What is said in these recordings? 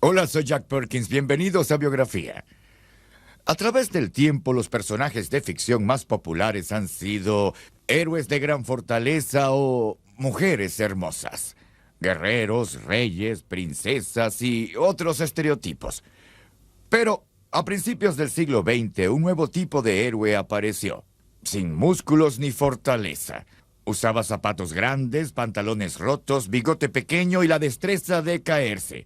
Hola, soy Jack Perkins. Bienvenidos a Biografía. A través del tiempo, los personajes de ficción más populares han sido héroes de gran fortaleza o mujeres hermosas, guerreros, reyes, princesas y otros estereotipos. Pero a principios del siglo XX, un nuevo tipo de héroe apareció, sin músculos ni fortaleza. Usaba zapatos grandes, pantalones rotos, bigote pequeño y la destreza de caerse.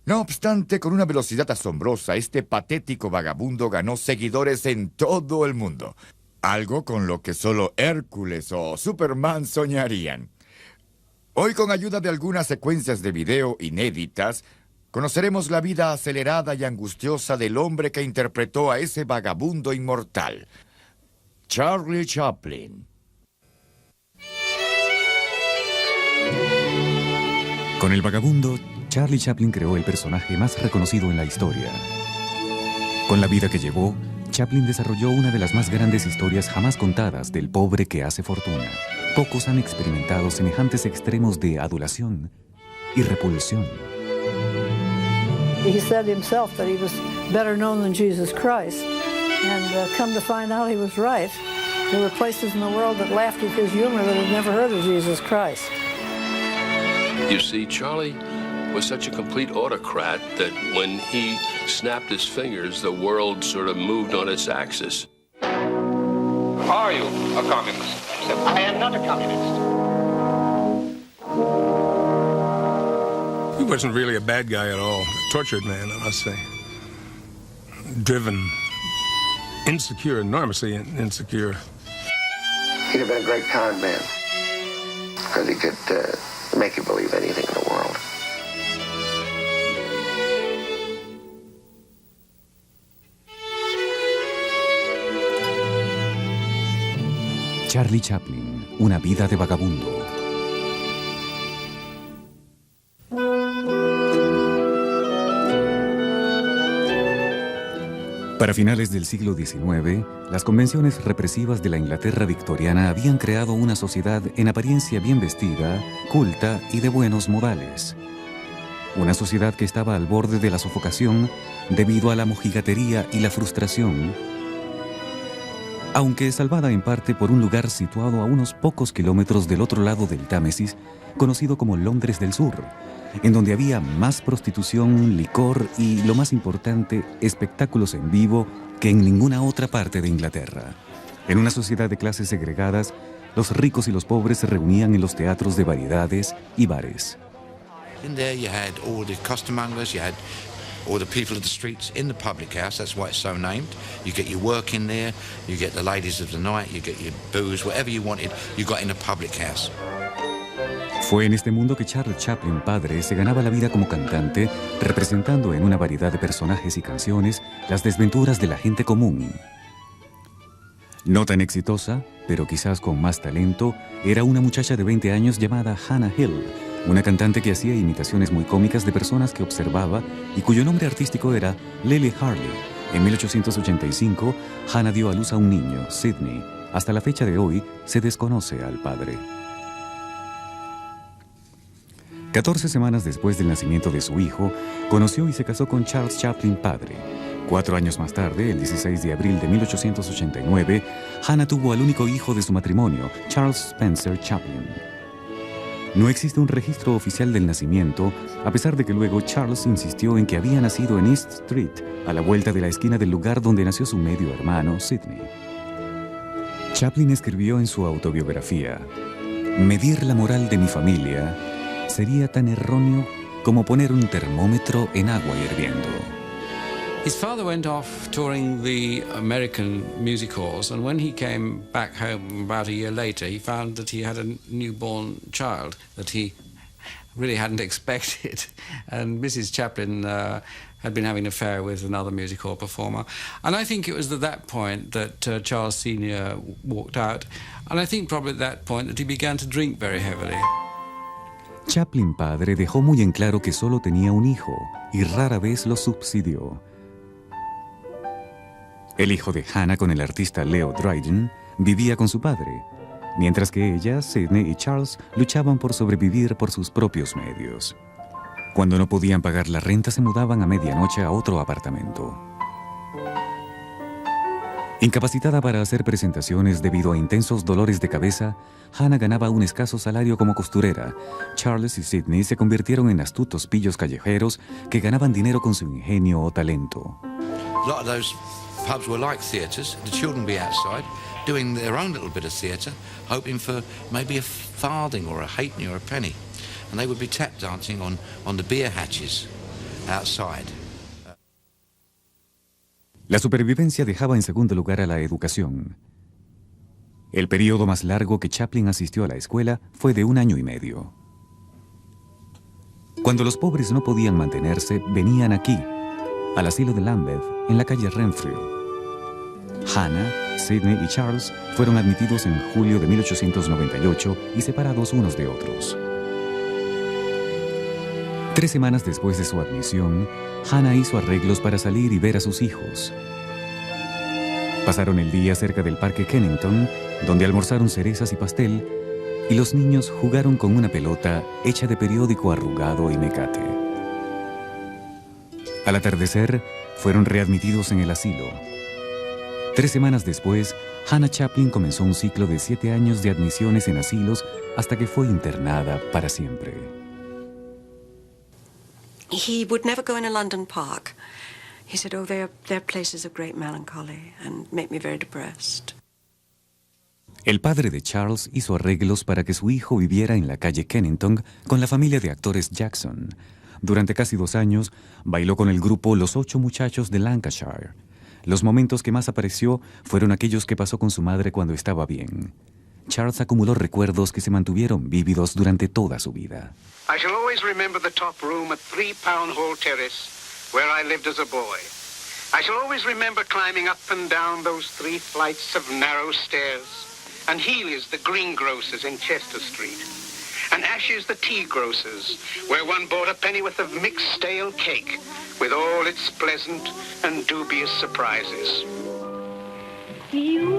No obstante, con una velocidad asombrosa, este patético vagabundo ganó seguidores en todo el mundo. Algo con lo que solo Hércules o Superman soñarían. Hoy, con ayuda de algunas secuencias de video inéditas, conoceremos la vida acelerada y angustiosa del hombre que interpretó a ese vagabundo inmortal, Charlie Chaplin. Con el vagabundo, Charlie Chaplin creó el personaje más reconocido en la historia. Con la vida que llevó, Chaplin desarrolló una de las más grandes historias jamás contadas del pobre que hace fortuna. Pocos han experimentado semejantes extremos de adulación y repulsión. He said himself that he was better known than Jesus Christ, and come to find out he was right. There were places in the world that laughed at his humor that had never heard of Jesus Christ. You see, Charlie was such a complete autocrat that when he snapped his fingers, the world sort of moved on its axis. Are you a communist? I am not a communist. He wasn't really a bad guy at all. A tortured man, I must say. Driven, insecure, enormously insecure. He'd have been a great con man, because he could make you believe anything in the world. Charlie Chaplin, una vida de vagabundo. Para finales del siglo XIX, las convenciones represivas de la Inglaterra victoriana habían creado una sociedad en apariencia bien vestida, culta y de buenos modales. Una sociedad que estaba al borde de la sofocación debido a la mojigatería y la frustración, aunque salvada en parte por un lugar situado a unos pocos kilómetros del otro lado del Támesis, conocido como Londres del Sur, en donde había más prostitución, licor y, lo más importante, espectáculos en vivo que en ninguna otra parte de Inglaterra. En una sociedad de clases segregadas, los ricos y los pobres se reunían en los teatros de variedades y bares. In there you had all the costermongers, you had all the people of the streets in the public house. That's why it's so named. You get your work in there, you get the ladies of the night, you get your booze, whatever you wanted, you got in the public house. Fue en este mundo que Charlie Chaplin, padre, se ganaba la vida como cantante, representando en una variedad de personajes y canciones las desventuras de la gente común. No tan exitosa, pero quizás con más talento, era una muchacha de 20 años llamada Hannah Hill, una cantante que hacía imitaciones muy cómicas de personas que observaba y cuyo nombre artístico era Lily Harley. En 1885, Hannah dio a luz a un niño, Sidney. Hasta la fecha de hoy, se desconoce al padre. 14 semanas después del nacimiento de su hijo, conoció y se casó con Charles Chaplin padre. 4 años más tarde, el 16 de abril de 1889, Hannah tuvo al único hijo de su matrimonio, Charles Spencer Chaplin. No existe un registro oficial del nacimiento, a pesar de que luego Charles insistió en que había nacido en East Street, a la vuelta de la esquina del lugar donde nació su medio hermano, Sidney. Chaplin escribió en su autobiografía: «Medir la moral de mi familia sería tan erróneo como poner un termómetro en agua hirviendo». His father went off touring the American music halls, and when he came back home about a year later, he found that he had a newborn child that he really hadn't expected. And Mrs. Chaplin had been having an affair with another music hall performer. And I think it was at that point that Charles Sr. walked out. And I think probably at that point that he began to drink very heavily. Chaplin padre dejó muy en claro que solo tenía un hijo y rara vez lo subsidió. El hijo de Hannah con el artista Leo Dryden vivía con su padre, mientras que ella, Sidney y Charles luchaban por sobrevivir por sus propios medios. Cuando no podían pagar la renta, se mudaban a medianoche a otro apartamento. Incapacitada para hacer presentaciones debido a intensos dolores de cabeza, Hannah ganaba un escaso salario como costurera. Charles y Sidney se convirtieron en astutos pillos callejeros que ganaban dinero con su ingenio o talento. A lot of those pubs were like theatres. The children would be outside doing their own little bit of theatre, hoping for maybe a farthing or a halfpenny or a penny. And they would be tap dancing on the beer hatches outside. La supervivencia dejaba en segundo lugar a la educación. El periodo más largo que Chaplin asistió a la escuela fue de 1 año y medio. Cuando los pobres no podían mantenerse, venían aquí, al asilo de Lambeth, en la calle Renfrew. Hannah, Sidney y Charles fueron admitidos en julio de 1898 y separados unos de otros. 3 semanas después de su admisión, Hannah hizo arreglos para salir y ver a sus hijos. Pasaron el día cerca del Parque Kennington, donde almorzaron cerezas y pastel, y los niños jugaron con una pelota hecha de periódico arrugado y mecate. Al atardecer, fueron readmitidos en el asilo. 3 semanas después, Hannah Chaplin comenzó un ciclo de 7 años de admisiones en asilos hasta que fue internada para siempre. He would never go in a London park. He said, oh, they're places of great melancholy and make me very depressed. El padre de Charles hizo arreglos para que su hijo viviera en la calle Kennington con la familia de actores Jackson. Durante casi 2 años, bailó con el grupo Los 8 Muchachos de Lancashire. Los momentos que más apareció fueron aquellos que pasó con su madre cuando estaba bien. Charles acumuló recuerdos que se mantuvieron vívidos durante toda su vida. I shall always remember the top room at 3 Pound Hall Terrace, where I lived as a boy. I shall always remember climbing up and down those 3 flights of narrow stairs, and Healy's, the greengrocers in Chester Street, and Ash's, the tea grocers, where one bought a pennyworth of mixed stale cake, with all its pleasant and dubious surprises. You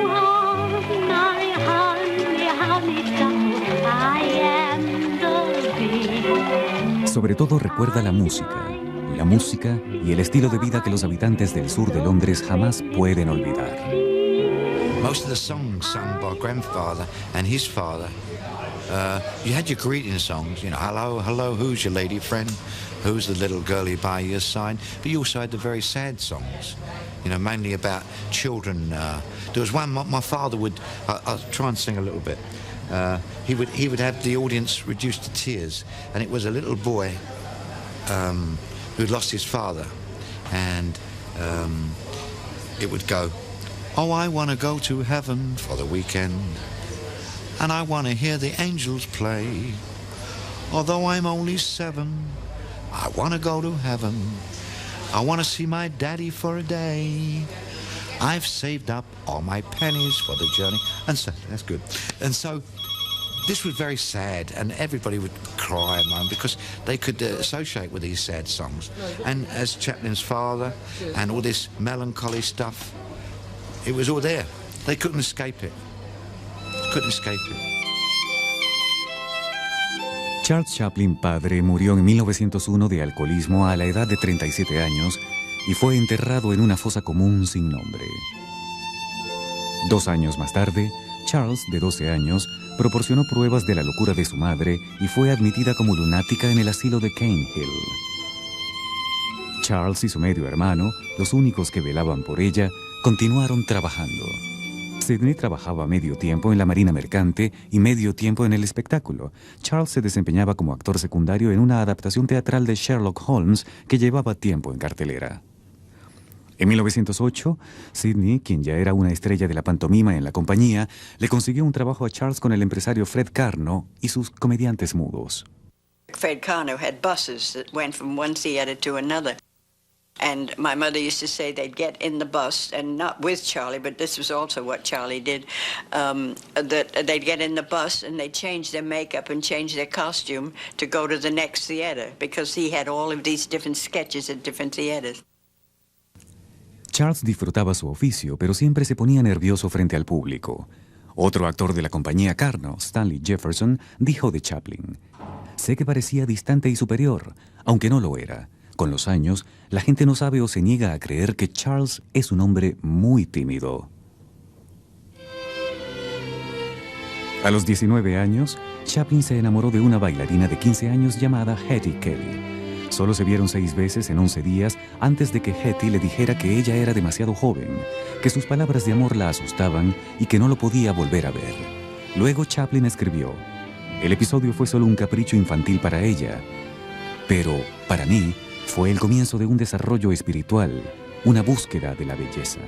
are my honey, honeysuckle, I am the bee. Sobre todo recuerda la música y el estilo de vida que los habitantes del sur de Londres jamás pueden olvidar. Most of the songs sung by grandfather and his father, you had your greeting songs, you know, hello, hello, who's your lady friend? Who's the little girlie by your side? But you also had the very sad songs, you know, mainly about children. There was one my father would, I'll try and sing a little bit. He would have the audience reduced to tears, and it was a little boy who'd lost his father, and it would go, oh, I want to go to heaven for the weekend, and I want to hear the angels play. Although I'm only 7, I want to go to heaven. I want to see my daddy for a day. I've saved up all my pennies for the journey. And so, that's good. And so, this was very sad, and everybody would cry and moan because they could associate with these sad songs. And as Chaplin's father and all this melancholy stuff, it was all there. They couldn't escape it. Couldn't escape it. Charles Chaplin padre murió en 1901 de alcoholismo a la edad de 37 años y fue enterrado en una fosa común sin nombre. 2 años más tarde, Charles, de 12 años, proporcionó pruebas de la locura de su madre y fue admitida como lunática en el asilo de Cane Hill. Charles y su medio hermano, los únicos que velaban por ella, continuaron trabajando. Sidney trabajaba medio tiempo en la marina mercante y medio tiempo en el espectáculo. Charles se desempeñaba como actor secundario en una adaptación teatral de Sherlock Holmes que llevaba tiempo en cartelera. En 1908, Sidney, quien ya era una estrella de la pantomima en la compañía, le consiguió un trabajo a Charles con el empresario Fred Carno y sus comediantes mudos. Fred Carno had buses that went from one theater to another. And my mother used to say they'd get in the bus, and not with Charlie, but this was also what Charlie did, that they'd get in the bus and they'd change their makeup and change their costume to go to the next theater, because he had all of these different sketches at different theaters. Charles disfrutaba su oficio, pero siempre se ponía nervioso frente al público. Otro actor de la compañía Carno, Stanley Jefferson, dijo de Chaplin: sé que parecía distante y superior, aunque no lo era. Con los años, la gente no sabe o se niega a creer que Charles es un hombre muy tímido. A los 19 años, Chaplin se enamoró de una bailarina de 15 años llamada Hetty Kelly. Solo se vieron 6 veces en 11 días antes de que Hetty le dijera que ella era demasiado joven, que sus palabras de amor la asustaban y que no lo podía volver a ver. Luego Chaplin escribió: el episodio fue solo un capricho infantil para ella, pero para mí fue el comienzo de un desarrollo espiritual, una búsqueda de la belleza.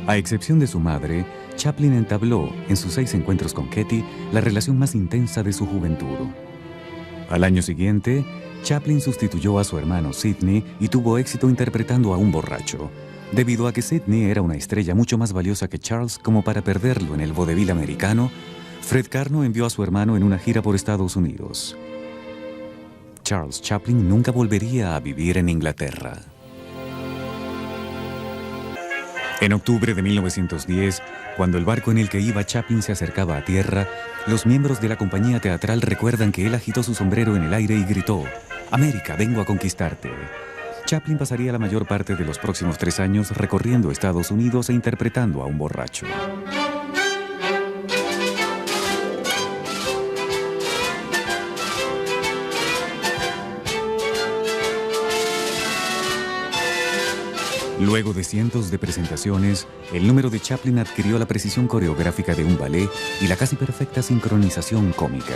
A excepción de su madre, Chaplin entabló, en sus 6 encuentros con Hetty, la relación más intensa de su juventud. Al año siguiente, Chaplin sustituyó a su hermano Sidney y tuvo éxito interpretando a un borracho, debido a que Sidney era una estrella mucho más valiosa que Charles como para perderlo en el vodevil americano. Fred Karno envió a su hermano en una gira por Estados Unidos. Charles Chaplin nunca volvería a vivir en Inglaterra. En octubre de 1910, cuando el barco en el que iba Chaplin se acercaba a tierra, los miembros de la compañía teatral recuerdan que él agitó su sombrero en el aire y gritó: «América, vengo a conquistarte». Chaplin pasaría la mayor parte de los próximos 3 años recorriendo Estados Unidos e interpretando a un borracho. Luego de cientos de presentaciones, el número de Chaplin adquirió la precisión coreográfica de un ballet y la casi perfecta sincronización cómica.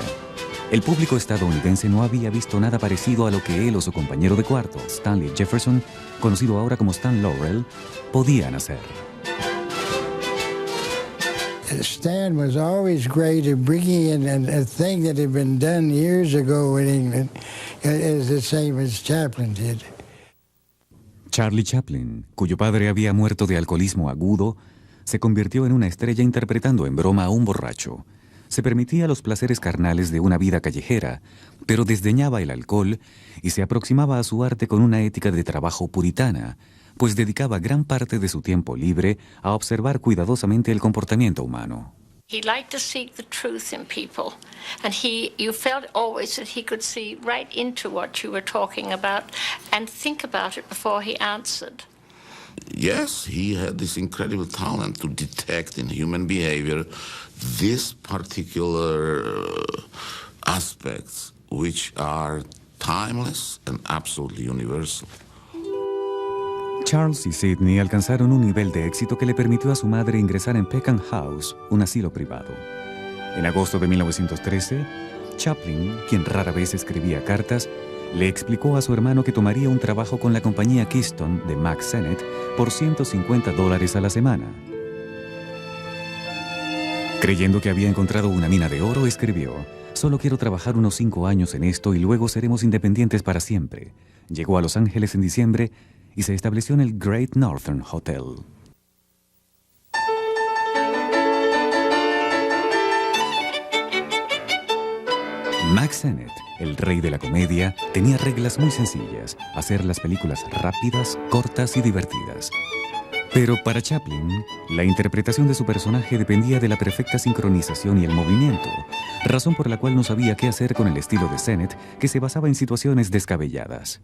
El público estadounidense no había visto nada parecido a lo que él o su compañero de cuarto, Stanley Jefferson, conocido ahora como Stan Laurel, podían hacer. Stan was always great at bringing in a thing that had been done years ago in England, is the same as Chaplin did. Charlie Chaplin, cuyo padre había muerto de alcoholismo agudo, se convirtió en una estrella interpretando en broma a un borracho. Se permitía los placeres carnales de una vida callejera, pero desdeñaba el alcohol y se aproximaba a su arte con una ética de trabajo puritana, pues dedicaba gran parte de su tiempo libre a observar cuidadosamente el comportamiento humano. He liked to seek the truth in people, and you felt always that he could see right into what you were talking about and think about it before he answered. Yes, he had this incredible talent to detect in human behavior these particular aspects which are timeless and absolutely universal. Charles y Sidney alcanzaron un nivel de éxito que le permitió a su madre ingresar en Peckham House, un asilo privado. En agosto de 1913, Chaplin, quien rara vez escribía cartas, le explicó a su hermano que tomaría un trabajo con la compañía Keystone de Mack Sennett por $150 a la semana. Creyendo que había encontrado una mina de oro, escribió: «Solo quiero trabajar unos 5 años en esto y luego seremos independientes para siempre». Llegó a Los Ángeles en diciembre y se estableció en el Great Northern Hotel. Mack Sennett, el rey de la comedia, tenía reglas muy sencillas: hacer las películas rápidas, cortas y divertidas. Pero para Chaplin, la interpretación de su personaje dependía de la perfecta sincronización y el movimiento, razón por la cual no sabía qué hacer con el estilo de Sennett, que se basaba en situaciones descabelladas.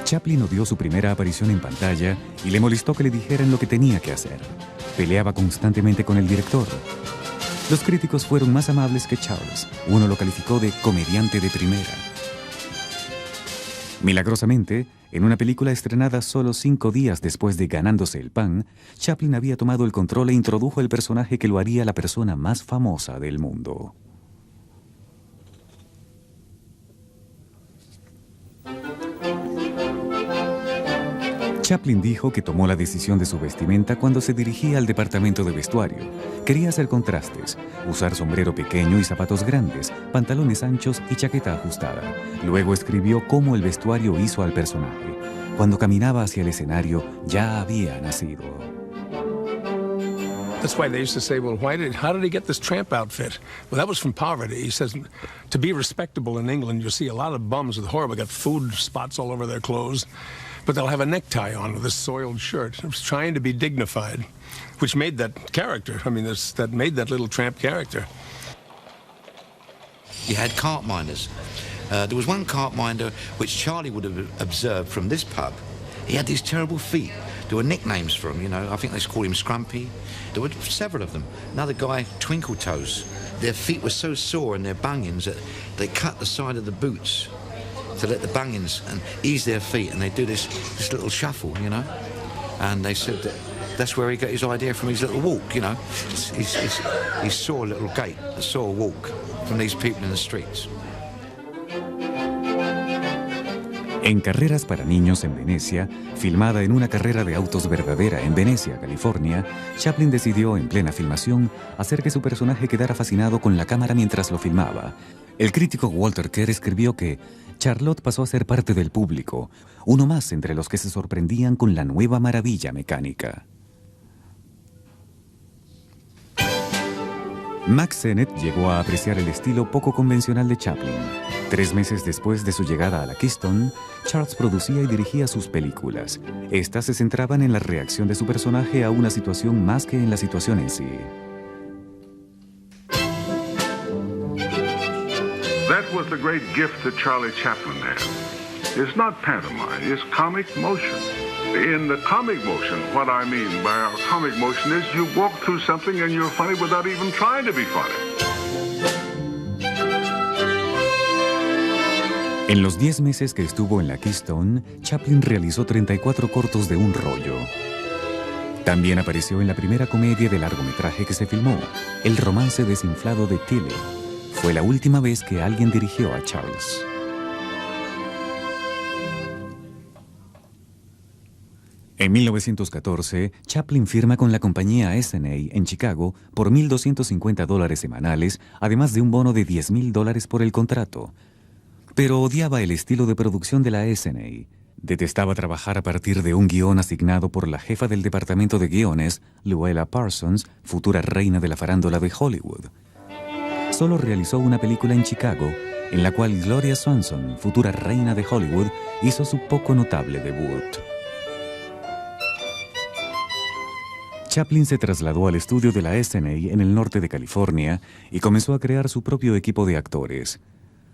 Chaplin odió su primera aparición en pantalla y le molestó que le dijeran lo que tenía que hacer. Peleaba constantemente con el director. Los críticos fueron más amables que Charles. Uno lo calificó de comediante de primera. Milagrosamente, en una película estrenada solo 5 días después de Ganándose el Pan, Chaplin había tomado el control e introdujo el personaje que lo haría la persona más famosa del mundo. Chaplin dijo que tomó la decisión de su vestimenta cuando se dirigía al departamento de vestuario. Quería hacer contrastes, usar sombrero pequeño y zapatos grandes, pantalones anchos y chaqueta ajustada. Luego escribió cómo el vestuario hizo al personaje. Cuando caminaba hacia el escenario, ya había nacido. That's why they used to say, well, how did he get this tramp outfit? Well, that was from poverty. He says, to be respectable in England, you see a lot of bums with horrible, got food spots all over their clothes. but they'll have a necktie on with a soiled shirt. I was trying to be dignified, which made that character. I mean, that made that little tramp character. You had cart minders. There was one cart minder which Charlie would have observed from this pub. He had these terrible feet. There were nicknames for him, you know. I think they called him Scrumpy. There were several of them. Another guy, Twinkle Toes. Their feet were so sore in their bunions that they cut the side of the boots to let the bunions and ease their feet, and they do this little shuffle, you know. And they said that's where he got his idea from his little walk, you know. He saw a little gait, a sore walk from these people in the streets. En Carreras para Niños en Venecia, filmada en una carrera de autos verdadera en Venecia, California, Chaplin decidió, en plena filmación, hacer que su personaje quedara fascinado con la cámara mientras lo filmaba. El crítico Walter Kerr escribió que Charlotte pasó a ser parte del público, uno más entre los que se sorprendían con la nueva maravilla mecánica. Mack Sennett llegó a apreciar el estilo poco convencional de Chaplin. 3 meses después de su llegada a la Keystone, Charles producía y dirigía sus películas. Estas se centraban en la reacción de su personaje a una situación más que en la situación en sí. That was the great gift that Charlie Chaplin had. It's not pantomime, it's comic motion. In the comic motion, what I mean by our comic motion is you walk through something and you're funny without even trying to be funny. En los 10 meses que estuvo en la Keystone, Chaplin realizó 34 cortos de un rollo. También apareció en la primera comedia de largometraje que se filmó, El romance desinflado de Tilly. Fue la última vez que alguien dirigió a Charles. En 1914, Chaplin firma con la compañía S&A en Chicago por $1,250 semanales, además de un bono de $10,000 por el contrato. Pero odiaba el estilo de producción de la S&A. Detestaba trabajar a partir de un guión asignado por la jefa del departamento de guiones, Luella Parsons, futura reina de la farándula de Hollywood. Solo realizó una película en Chicago, en la cual Gloria Swanson, futura reina de Hollywood, hizo su poco notable debut. Chaplin se trasladó al estudio de la S&A en el norte de California y comenzó a crear su propio equipo de actores.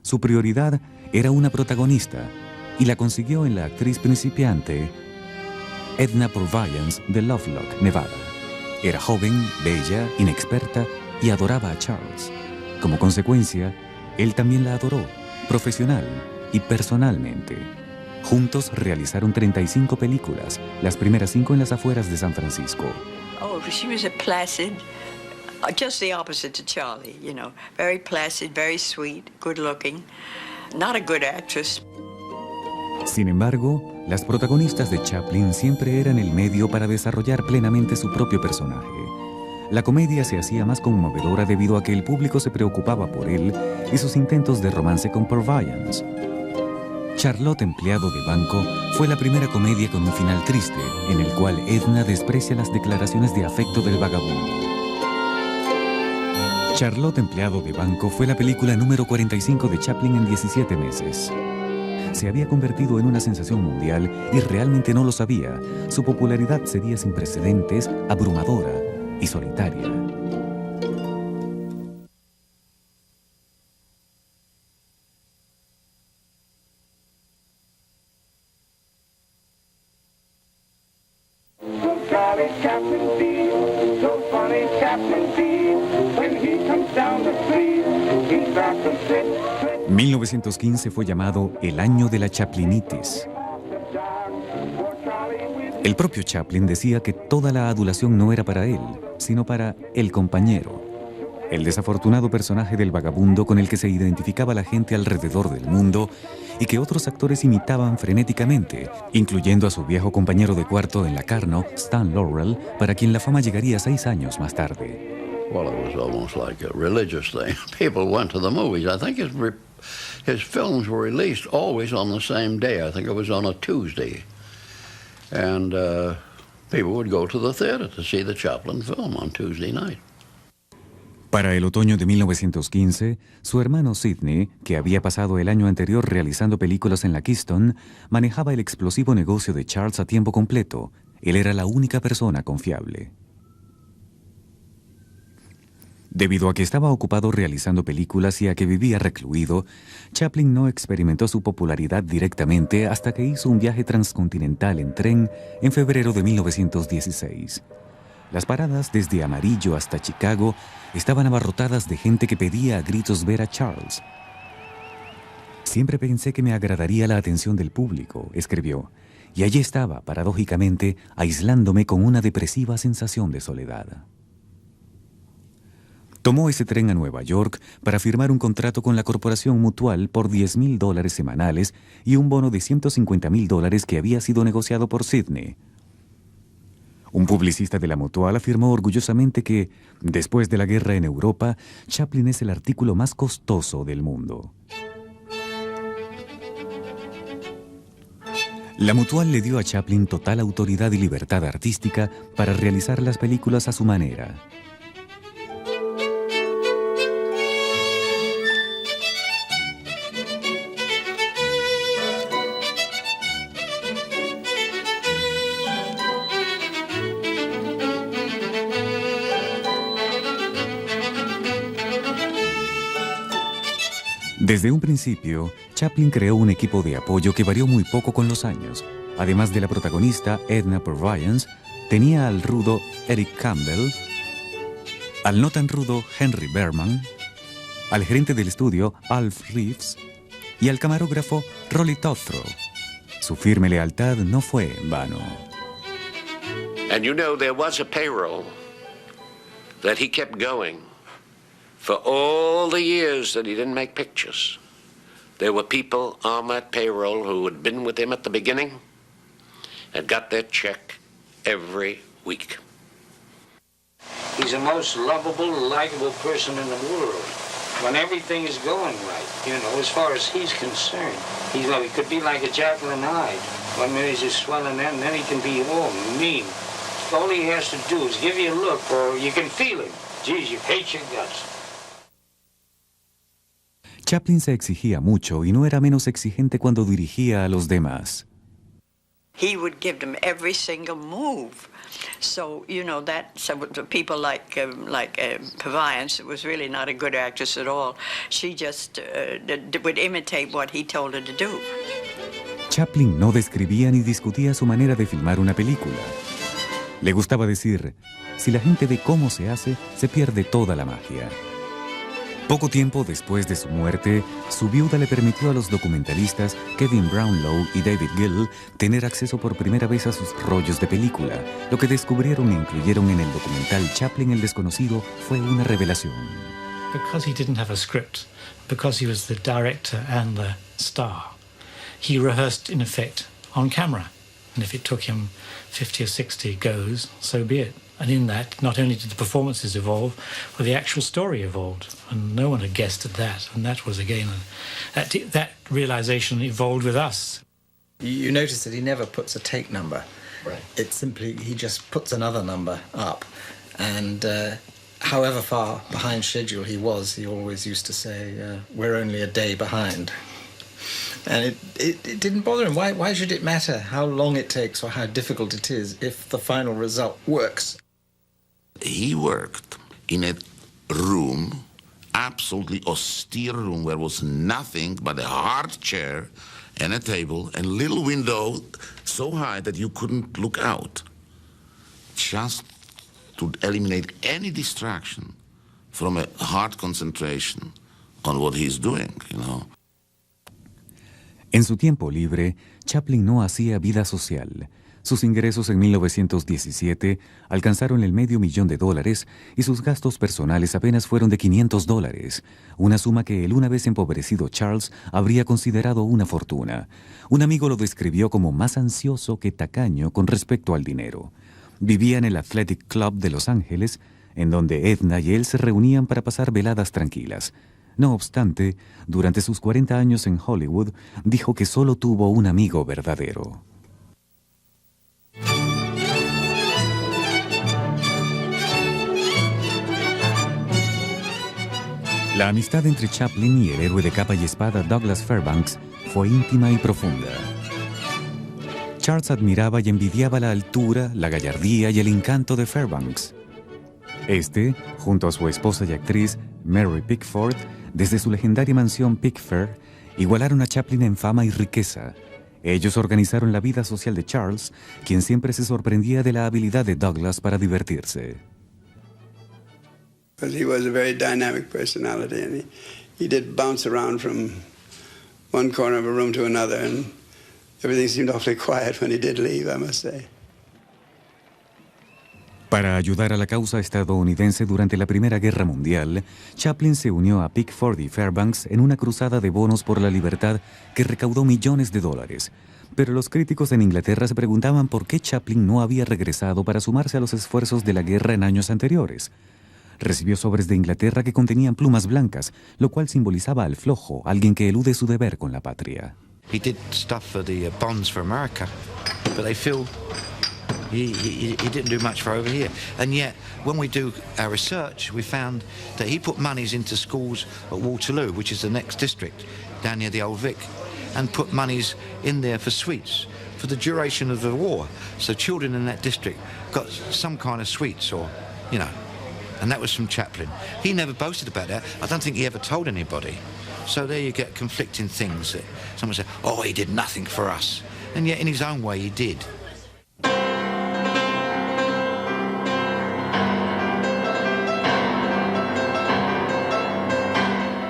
Su prioridad era una protagonista, y la consiguió en la actriz principiante Edna Purviance de Lovelock, Nevada. Era joven, bella, inexperta y adoraba a Charles. Como consecuencia, él también la adoró, profesional y personalmente. Juntos realizaron 35 películas, las primeras 5 en las afueras de San Francisco. Oh, she was a placid, just the opposite to Charlie, you know. Very placid, very sweet, good looking. Not a good actress. Sin embargo, las protagonistas de Chaplin siempre eran el medio para desarrollar plenamente su propio personaje. La comedia se hacía más conmovedora debido a que el público se preocupaba por él y sus intentos de romance con Purviance. Charlotte, empleado de banco, fue la primera comedia con un final triste, en el cual Edna desprecia las declaraciones de afecto del vagabundo. Charlotte, empleado de banco, fue la película número 45 de Chaplin en 17 meses. Se había convertido en una sensación mundial y realmente no lo sabía. Su popularidad sería sin precedentes, abrumadora y solitaria. En 1915 fue llamado el año de la Chaplinitis. El propio Chaplin decía que toda la adulación no era para él, sino para el compañero, el desafortunado personaje del vagabundo con el que se identificaba la gente alrededor del mundo y que otros actores imitaban frenéticamente, incluyendo a su viejo compañero de cuarto en la Carno, Stan Laurel, para quien la fama llegaría 6 años más tarde. Well, it was almost like a religious thing. People went to the movies. I think his films were released always on the same day. I think it was on a Tuesday. And people would go to the theater to see the Chaplin film on Tuesday night. Para el otoño de 1915, su hermano Sidney, que había pasado el año anterior realizando películas en la Keystone, manejaba el explosivo negocio de Charles a tiempo completo. Él era la única persona confiable. Debido a que estaba ocupado realizando películas y a que vivía recluido, Chaplin no experimentó su popularidad directamente hasta que hizo un viaje transcontinental en tren en febrero de 1916. Las paradas desde Amarillo hasta Chicago estaban abarrotadas de gente que pedía a gritos ver a Charles. Siempre pensé que me agradaría la atención del público, escribió, y allí estaba, paradójicamente, aislándome con una depresiva sensación de soledad. Tomó ese tren a Nueva York para firmar un contrato con la Corporación Mutual por $10,000 semanales y un bono de $150,000 que había sido negociado por Sidney. Un publicista de la Mutual afirmó orgullosamente que, después de la guerra en Europa, Chaplin es el artículo más costoso del mundo. La Mutual le dio a Chaplin total autoridad y libertad artística para realizar las películas a su manera. Desde un principio, Chaplin creó un equipo de apoyo que varió muy poco con los años. Además de la protagonista Edna Purviance, tenía al rudo Eric Campbell, al no tan rudo Henry Berman, al gerente del estudio Alf Reeves y al camarógrafo Rolly Tothrow. Su firme lealtad no fue en vano. And you know, there was a payroll that he kept going. For all the years that he didn't make pictures, there were people on that payroll who had been with him at the beginning and got their check every week. He's the most lovable, likable person in the world. When everything is going right, you know, as far as he's concerned. He could be like a Jekyll and Hyde. One minute he's just swelling, and then he can be all mean. All he has to do is give you a look, or you can feel him. Geez, you hate your guts. Chaplin se exigía mucho y no era menos exigente cuando dirigía a los demás. He would give them every single move. So, you know, so people like Purviance was really not a good actress at all. She just would imitate what he told her to do. Chaplin no describía ni discutía su manera de filmar una película. Le gustaba decir, si la gente ve cómo se hace, se pierde toda la magia. Poco tiempo después de su muerte, su viuda le permitió a los documentalistas Kevin Brownlow y David Gill tener acceso por primera vez a sus rollos de película. Lo que descubrieron e incluyeron en el documental Chaplin el Desconocido fue una revelación. Because he didn't have a script, because he was the director and the star, he rehearsed in effect on camera. And if it took him 50 or 60 goes, so be it. And in that, not only did the performances evolve, but the actual story evolved. And no one had guessed at that. And that was, again, that realization evolved with us. You notice that he never puts a take number. Right. It's simply, he just puts another number up. And however far behind schedule he was, he always used to say, we're only a day behind. And it didn't bother him. Why should it matter how long it takes or how difficult it is if the final result works? He worked in a room, absolutely austere room, where was nothing but a hard chair and a table and a little window so high that you couldn't look out, just to eliminate any distraction from a hard concentration on what he's doing, you know. En su tiempo libre, Chaplin no hacía vida social. Sus ingresos en 1917 alcanzaron el $500,000 y sus gastos personales apenas fueron de $500, una suma que el una vez empobrecido Charles habría considerado una fortuna. Un amigo lo describió como más ansioso que tacaño con respecto al dinero. Vivía en el Athletic Club de Los Ángeles, en donde Edna y él se reunían para pasar veladas tranquilas. No obstante, durante sus 40 años en Hollywood, dijo que solo tuvo un amigo verdadero. La amistad entre Chaplin y el héroe de capa y espada Douglas Fairbanks fue íntima y profunda. Charles admiraba y envidiaba la altura, la gallardía y el encanto de Fairbanks. Este, junto a su esposa y actriz Mary Pickford, desde su legendaria mansión Pickfair, igualaron a Chaplin en fama y riqueza. Ellos organizaron la vida social de Charles, quien siempre se sorprendía de la habilidad de Douglas para divertirse. Because he was a very dynamic personality, and he did bounce around from one corner of a room to another, and everything seemed awfully quiet when he did leave, I must say. Para ayudar a la causa estadounidense durante la Primera Guerra Mundial, Chaplin se unió a Pickford y Fairbanks en una cruzada de bonos por la libertad que recaudó millones de dólares. Pero los críticos en Inglaterra se preguntaban por qué Chaplin no había regresado para sumarse a los esfuerzos de la guerra en años anteriores. Recibió sobres de Inglaterra que contenían plumas blancas, lo cual simbolizaba al flojo, alguien que elude su deber con la patria. He did stuff for the bonds for America, but they feel he didn't do much for over here. And yet, when we do our research, we found that he put monies into schools at Waterloo, which is the next district, down near the Old Vic, and put monies in there for sweets for the duration of the war. So children in that district got some kind of sweets or, you know, and that was from Chaplin. He never boasted about that. I don't think he ever told anybody. So there you get conflicting things. That someone said, oh, he did nothing for us. And yet in his own way he did.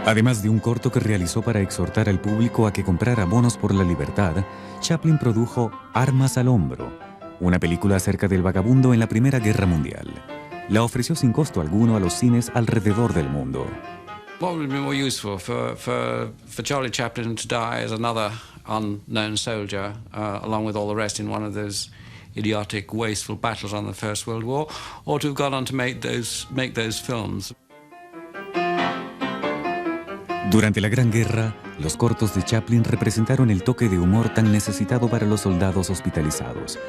Además de un corto que realizó para exhortar al público a que comprara bonos por la libertad, Chaplin produjo Armas al Hombro, una película acerca del vagabundo en la Primera Guerra Mundial. La ofreció sin costo alguno a los cines alrededor del mundo. What would be more useful for Charlie Chaplin to die as another unknown soldier, along with all the rest in one of those idiotic, wasteful battles on the First World War, or to have gone on to make those films? Durante la Gran Guerra, los cortos de Chaplin representaron el toque de humor tan necesitado para los soldados hospitalizados.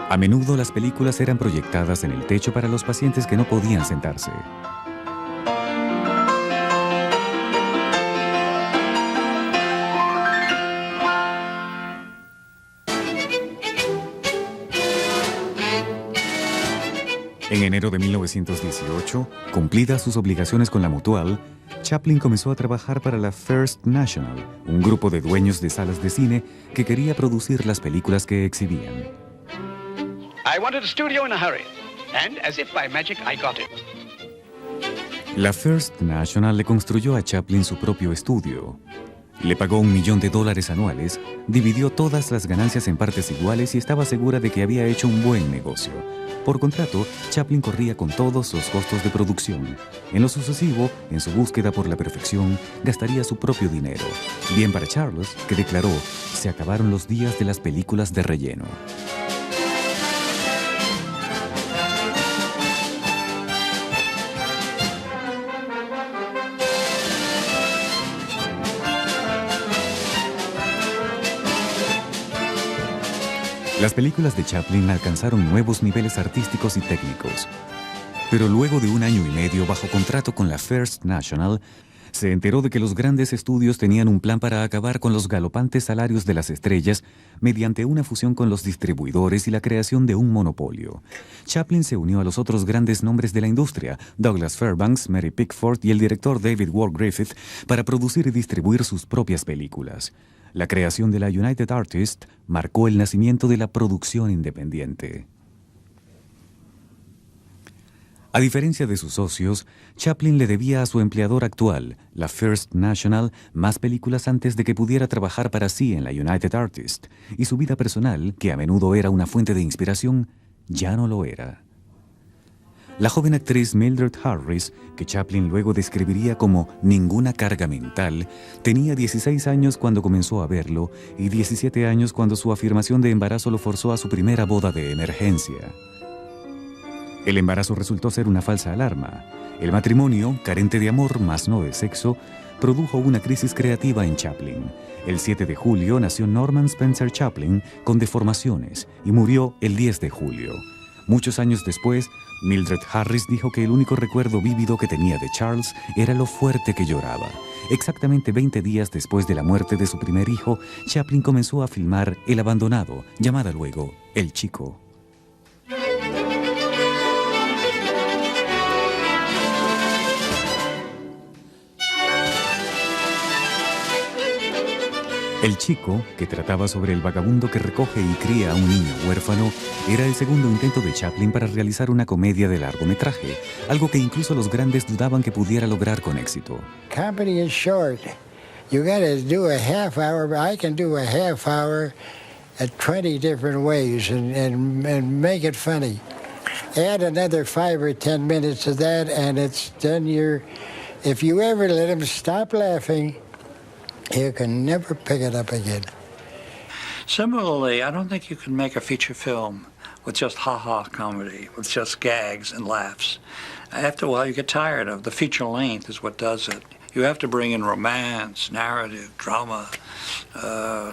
A menudo las películas eran proyectadas en el techo para los pacientes que no podían sentarse. En enero de 1918, cumplidas sus obligaciones con la Mutual, Chaplin comenzó a trabajar para la First National, un grupo de dueños de salas de cine que quería producir las películas que exhibían. I wanted a studio in a hurry, and as if by magic, I got it. La First National le construyó a Chaplin su propio estudio. Le pagó $1 millón anuales, dividió todas las ganancias en partes iguales y estaba segura de que había hecho un buen negocio. Por contrato, Chaplin corría con todos los costos de producción. En lo sucesivo, en su búsqueda por la perfección, gastaría su propio dinero. Bien para Charles, que declaró, se acabaron los días de las películas de relleno. Las películas de Chaplin alcanzaron nuevos niveles artísticos y técnicos. Pero luego de 1 año y medio bajo contrato con la First National, se enteró de que los grandes estudios tenían un plan para acabar con los galopantes salarios de las estrellas mediante una fusión con los distribuidores y la creación de un monopolio. Chaplin se unió a los otros grandes nombres de la industria, Douglas Fairbanks, Mary Pickford y el director David Ward Griffith, para producir y distribuir sus propias películas. La creación de la United Artists marcó el nacimiento de la producción independiente. A diferencia de sus socios, Chaplin le debía a su empleador actual, la First National, más películas antes de que pudiera trabajar para sí en la United Artists, y su vida personal, que a menudo era una fuente de inspiración, ya no lo era. La joven actriz Mildred Harris, que Chaplin luego describiría como ninguna carga mental, tenía 16 años cuando comenzó a verlo y 17 años cuando su afirmación de embarazo lo forzó a su primera boda de emergencia. El embarazo resultó ser una falsa alarma. El matrimonio, carente de amor, más no de sexo, produjo una crisis creativa en Chaplin. El 7 de julio nació Norman Spencer Chaplin con deformaciones y murió el 10 de julio. Muchos años después, Mildred Harris dijo que el único recuerdo vívido que tenía de Charles era lo fuerte que lloraba. Exactamente 20 días después de la muerte de su primer hijo, Chaplin comenzó a filmar El Abandonado, llamada luego El Chico. El Chico, que trataba sobre el vagabundo que recoge y cría a un niño huérfano, era el segundo intento de Chaplin para realizar una comedia de largometraje, algo que incluso los grandes dudaban que pudiera lograr con éxito. Comedy is short. You gotta do a half hour. I can do a half hour at 20 different ways and make it funny. Add another 5 or 10 minutes of that and it's done. If you ever let them stop laughing, you can never pick it up again. Similarly, I don't think you can make a feature film with just ha-ha comedy, with just gags and laughs. After a while, you get tired of it. The feature length is what does it. You have to bring in romance, narrative, drama,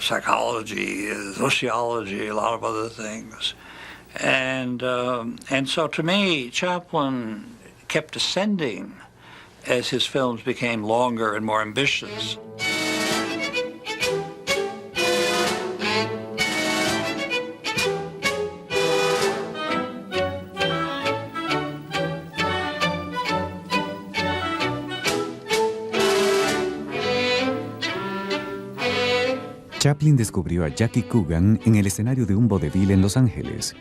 psychology, sociology, a lot of other things. And so to me, Chaplin kept ascending as his films became longer and more ambitious. Chaplin descubrió a Jackie Coogan en el escenario de un vodevil en Los Ángeles.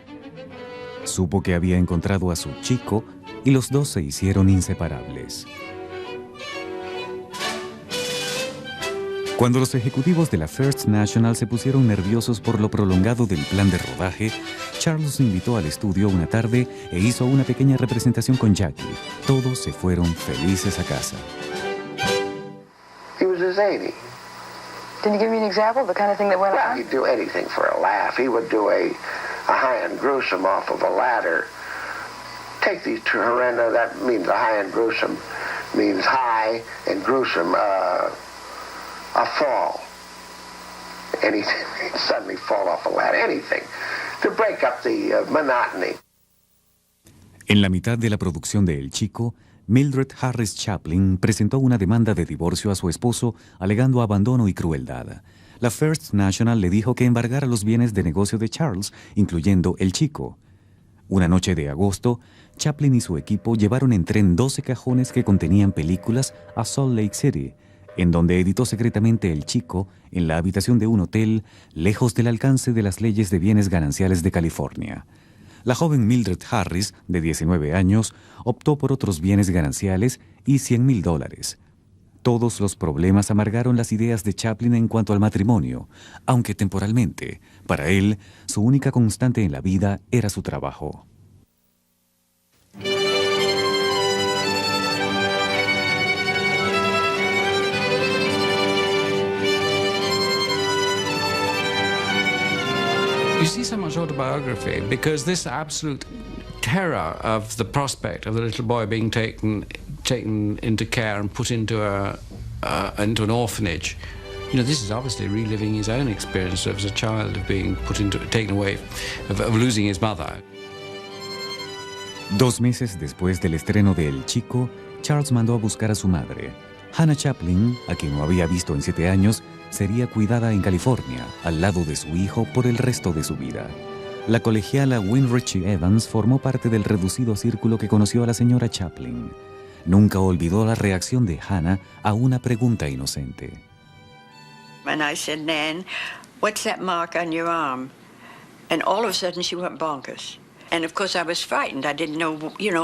Supo que había encontrado a su chico y los dos se hicieron inseparables. Cuando los ejecutivos de la First National se pusieron nerviosos por lo prolongado del plan de rodaje, Charles invitó al estudio una tarde e hizo una pequeña representación con Jackie. Todos se fueron felices a casa. He was a zany. Can you give me an example of the kind of thing that went on? He'd do anything for a laugh. He would do a high and gruesome off of a ladder. Take these two horrenda, that means a high and gruesome, means high and gruesome, a fall. And he'd suddenly fall off a ladder, anything, to break up the monotony. En la mitad de la producción de El Chico, Mildred Harris Chaplin presentó una demanda de divorcio a su esposo alegando abandono y crueldad. La First National le dijo que embargara los bienes de negocio de Charles, incluyendo El Chico. Una noche de agosto, Chaplin y su equipo llevaron en tren 12 cajones que contenían películas a Salt Lake City, en donde editó secretamente El Chico en la habitación de un hotel lejos del alcance de las leyes de bienes gananciales de California. La joven Mildred Harris, de 19 años, optó por otros bienes gananciales y $100,000. Todos los problemas amargaron las ideas de Chaplin en cuanto al matrimonio, aunque temporalmente, para él, su única constante en la vida era su trabajo. You see so much autobiography because this absolute terror of the prospect of the little boy being taken into care and put into an orphanage. You know, this is obviously reliving his own experience as a child of being taken away, of losing his mother. 2 meses después del estreno de El Chico, Charles mandó a buscar a su madre. Hannah Chaplin, a quien no había visto en 7 años, sería cuidada en California, al lado de su hijo, por el resto de su vida. La colegiala Winrich Evans formó parte del reducido círculo que conoció a la señora Chaplin. Nunca olvidó la reacción de Hannah a una pregunta inocente. And I said, Nan, what's that mark on your arm? And all of a sudden she went bonkers. And of course I was frightened. I didn't know,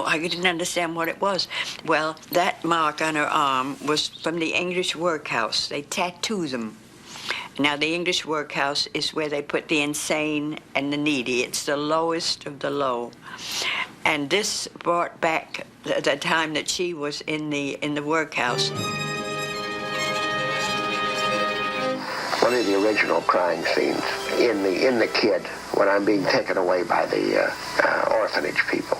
I didn't understand what it was. Well, that mark on her arm was from the English workhouse. They tattoo them. Now, the English workhouse is where they put the insane and the needy. It's the lowest of the low. And this brought back the time that she was in the workhouse. One of the original crying scenes in the Kid, when I'm being taken away by the orphanage people.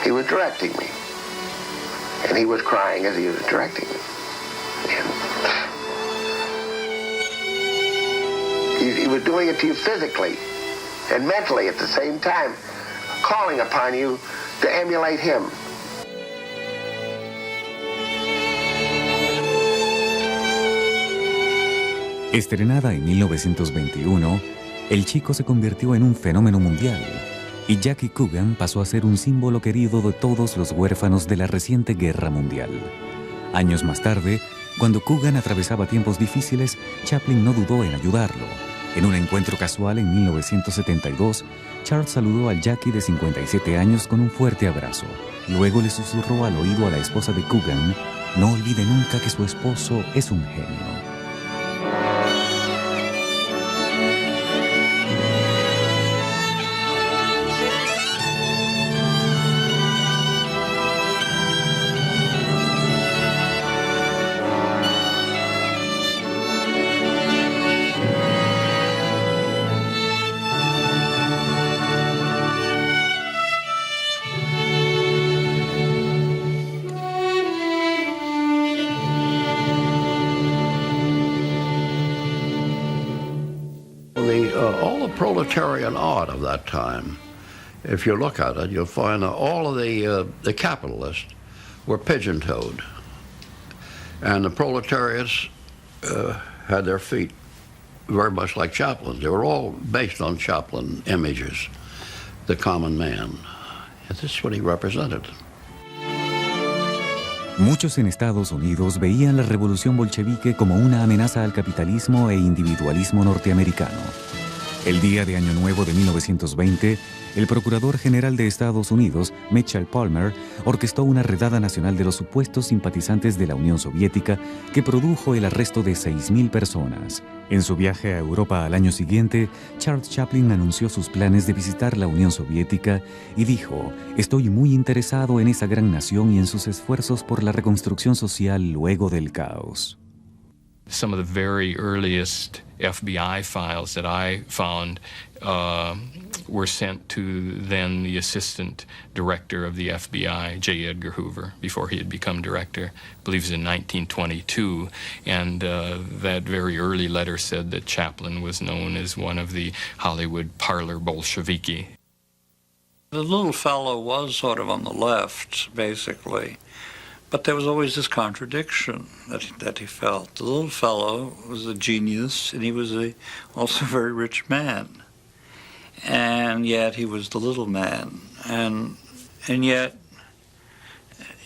He was directing me, and he was crying as he was directing me. And he was doing it to you physically and mentally at the same time. calling upon you to emulate him. Estrenada en 1921, El Chico se convirtió en un fenómeno mundial y Jackie Coogan pasó a ser un símbolo querido de todos los huérfanos de la reciente guerra mundial. Años más tarde, cuando Coogan atravesaba tiempos difíciles, Chaplin no dudó en ayudarlo. En un encuentro casual en 1972, Charles saludó al Jackie de 57 años con un fuerte abrazo. Luego le susurró al oído a la esposa de Coogan: "No olvide nunca que su esposo es un genio". All the proletarian art of that time, if you look at it, you'll find all of the capitalists were pigeon-toed. And the proletariats had their feet very much like Chaplin's. They were all based on Chaplin images, the common man. And this is what he represented. Muchos en Estados Unidos veían la revolución bolchevique como una amenaza al capitalismo e individualismo norteamericano. El día de Año Nuevo de 1920, el Procurador General de Estados Unidos, Mitchell Palmer, orquestó una redada nacional de los supuestos simpatizantes de la Unión Soviética que produjo el arresto de 6.000 personas. En su viaje a Europa al año siguiente, Charles Chaplin anunció sus planes de visitar la Unión Soviética y dijo: "Estoy muy interesado en esa gran nación y en sus esfuerzos por la reconstrucción social luego del caos". Some of the very earliest FBI files that I found were sent to then the assistant director of the FBI, J. Edgar Hoover, before he had become director. I believe it was in 1922. And that very early letter said that Chaplin was known as one of the Hollywood parlor Bolsheviki. The little fellow was sort of on the left, basically. But there was always this contradiction that he felt. The little fellow was a genius, and he was also a very rich man. And yet he was the little man. And yet,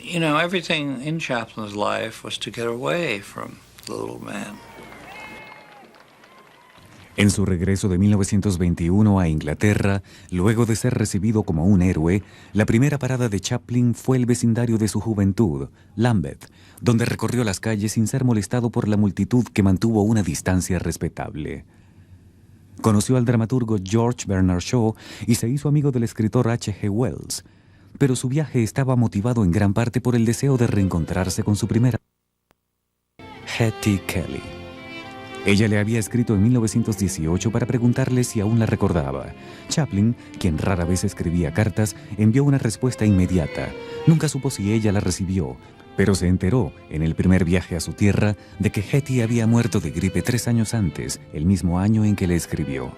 you know, everything in Chaplin's life was to get away from the little man. En su regreso de 1921 a Inglaterra, luego de ser recibido como un héroe, la primera parada de Chaplin fue el vecindario de su juventud, Lambeth, donde recorrió las calles sin ser molestado por la multitud que mantuvo una distancia respetable. Conoció al dramaturgo George Bernard Shaw y se hizo amigo del escritor H.G. Wells, pero su viaje estaba motivado en gran parte por el deseo de reencontrarse con su primera Hattie Kelly. Ella le había escrito en 1918 para preguntarle si aún la recordaba. Chaplin, quien rara vez escribía cartas, envió una respuesta inmediata. Nunca supo si ella la recibió, pero se enteró, en el primer viaje a su tierra, de que Hattie había muerto de gripe 3 años antes, el mismo año en que le escribió.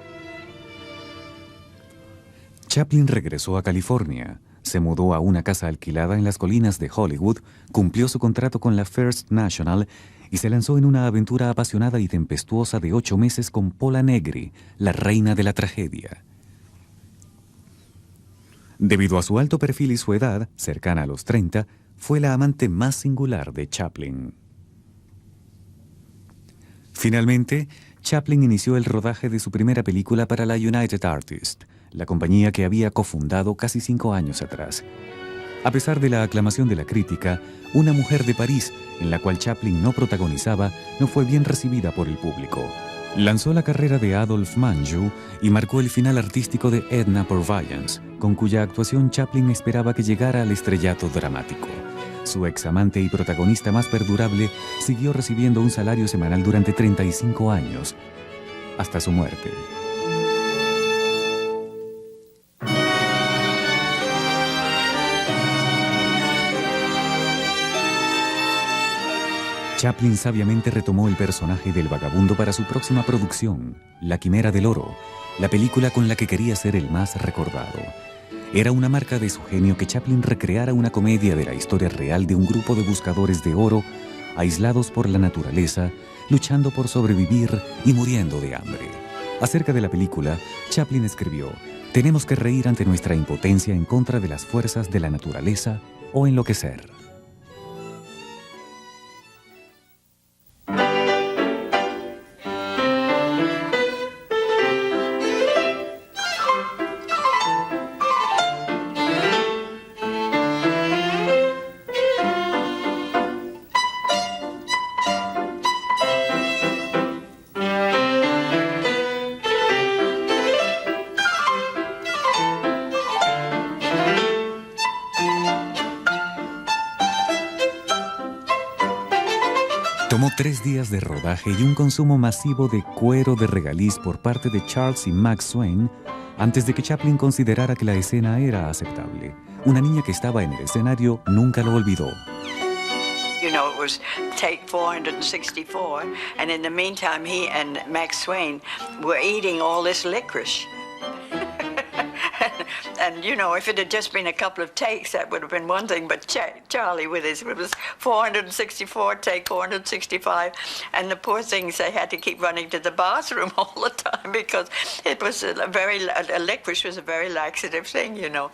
Chaplin regresó a California. Se mudó a una casa alquilada en las colinas de Hollywood, cumplió su contrato con la First National y se lanzó en una aventura apasionada y tempestuosa de 8 meses con Pola Negri, la reina de la tragedia. Debido a su alto perfil y su edad, cercana a los 30, fue la amante más singular de Chaplin. Finalmente, Chaplin inició el rodaje de su primera película para la United Artists, la compañía que había cofundado casi 5 años atrás. A pesar de la aclamación de la crítica, Una mujer de París, en la cual Chaplin no protagonizaba, no fue bien recibida por el público. Lanzó la carrera de Adolphe Menjou y marcó el final artístico de Edna Purviance, con cuya actuación Chaplin esperaba que llegara al estrellato dramático. Su examante y protagonista más perdurable siguió recibiendo un salario semanal durante 35 años, hasta su muerte. Chaplin sabiamente retomó el personaje del vagabundo para su próxima producción, La Quimera del Oro, la película con la que quería ser el más recordado. Era una marca de su genio que Chaplin recreara una comedia de la historia real de un grupo de buscadores de oro aislados por la naturaleza, luchando por sobrevivir y muriendo de hambre. Acerca de la película, Chaplin escribió: «Tenemos que reír ante nuestra impotencia en contra de las fuerzas de la naturaleza o enloquecer». Tomó 3 días de rodaje y un consumo masivo de cuero de regaliz por parte de Charles y Max Swain antes de que Chaplin considerara que la escena era aceptable. Una niña que estaba en el escenario nunca lo olvidó. You know, it was take 464, and in the meantime, he and Max Swain were eating all this licorice. And, you know, if it had just been a couple of takes, that would have been one thing. But Charlie, with his, it was 464, take 465. And the poor things, they had to keep running to the bathroom all the time because it was licorice was a very laxative thing, you know.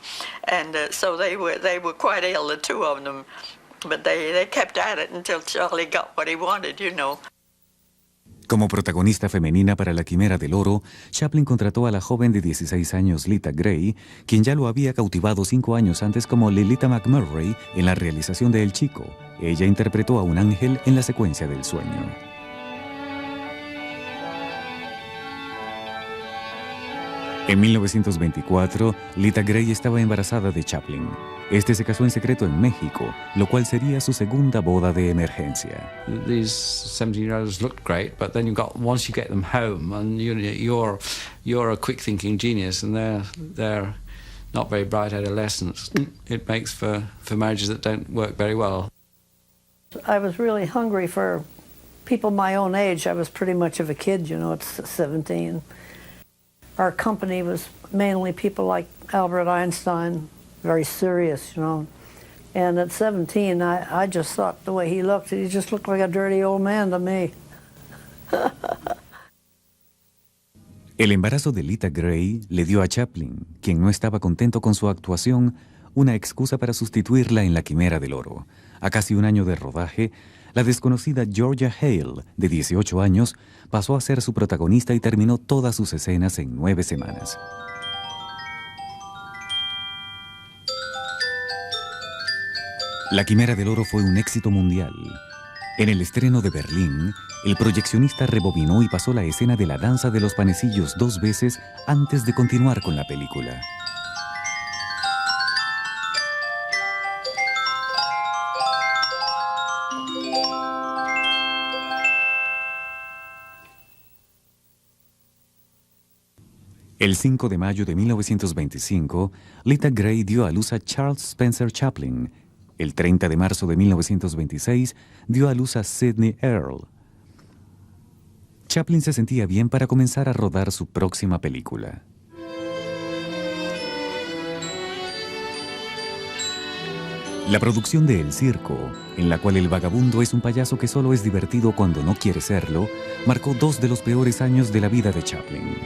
And so they were quite ill, the two of them. But they kept at it until Charlie got what he wanted, you know. Como protagonista femenina para La Quimera del Oro, Chaplin contrató a la joven de 16 años Lita Grey, quien ya lo había cautivado 5 años antes como Lilita McMurray en la realización de El Chico. Ella interpretó a un ángel en la secuencia del sueño. En 1924, Lita Grey estaba embarazada de Chaplin. Este se casó en secreto en México, lo cual sería su segunda boda de emergencia. These 17-year-olds look great, but then once you get them home, and you're a quick-thinking genius, and they're not very bright adolescents. It makes for marriages that don't work very well. I was really hungry for people my own age. I was pretty much of a kid, you know, at 17. Our company was mainly people like Albert Einstein, very serious, you know. And at 17, I just thought the way he looked, he just looked like a dirty old man to me. El embarazo de Lita Grey le dio a Chaplin, quien no estaba contento con su actuación, una excusa para sustituirla en La Quimera del Oro. A casi un año de rodaje, la desconocida Georgia Hale, de 18 años, pasó a ser su protagonista y terminó todas sus escenas en 9 semanas. La Quimera del Oro fue un éxito mundial. En el estreno de Berlín, el proyeccionista rebobinó y pasó la escena de la danza de los panecillos 2 veces antes de continuar con la película. El 5 de mayo de 1925, Lita Grey dio a luz a Charles Spencer Chaplin. El 30 de marzo de 1926, dio a luz a Sidney Earle. Chaplin se sentía bien para comenzar a rodar su próxima película. La producción de El Circo, en la cual el vagabundo es un payaso que solo es divertido cuando no quiere serlo, marcó 2 de los peores años de la vida de Chaplin.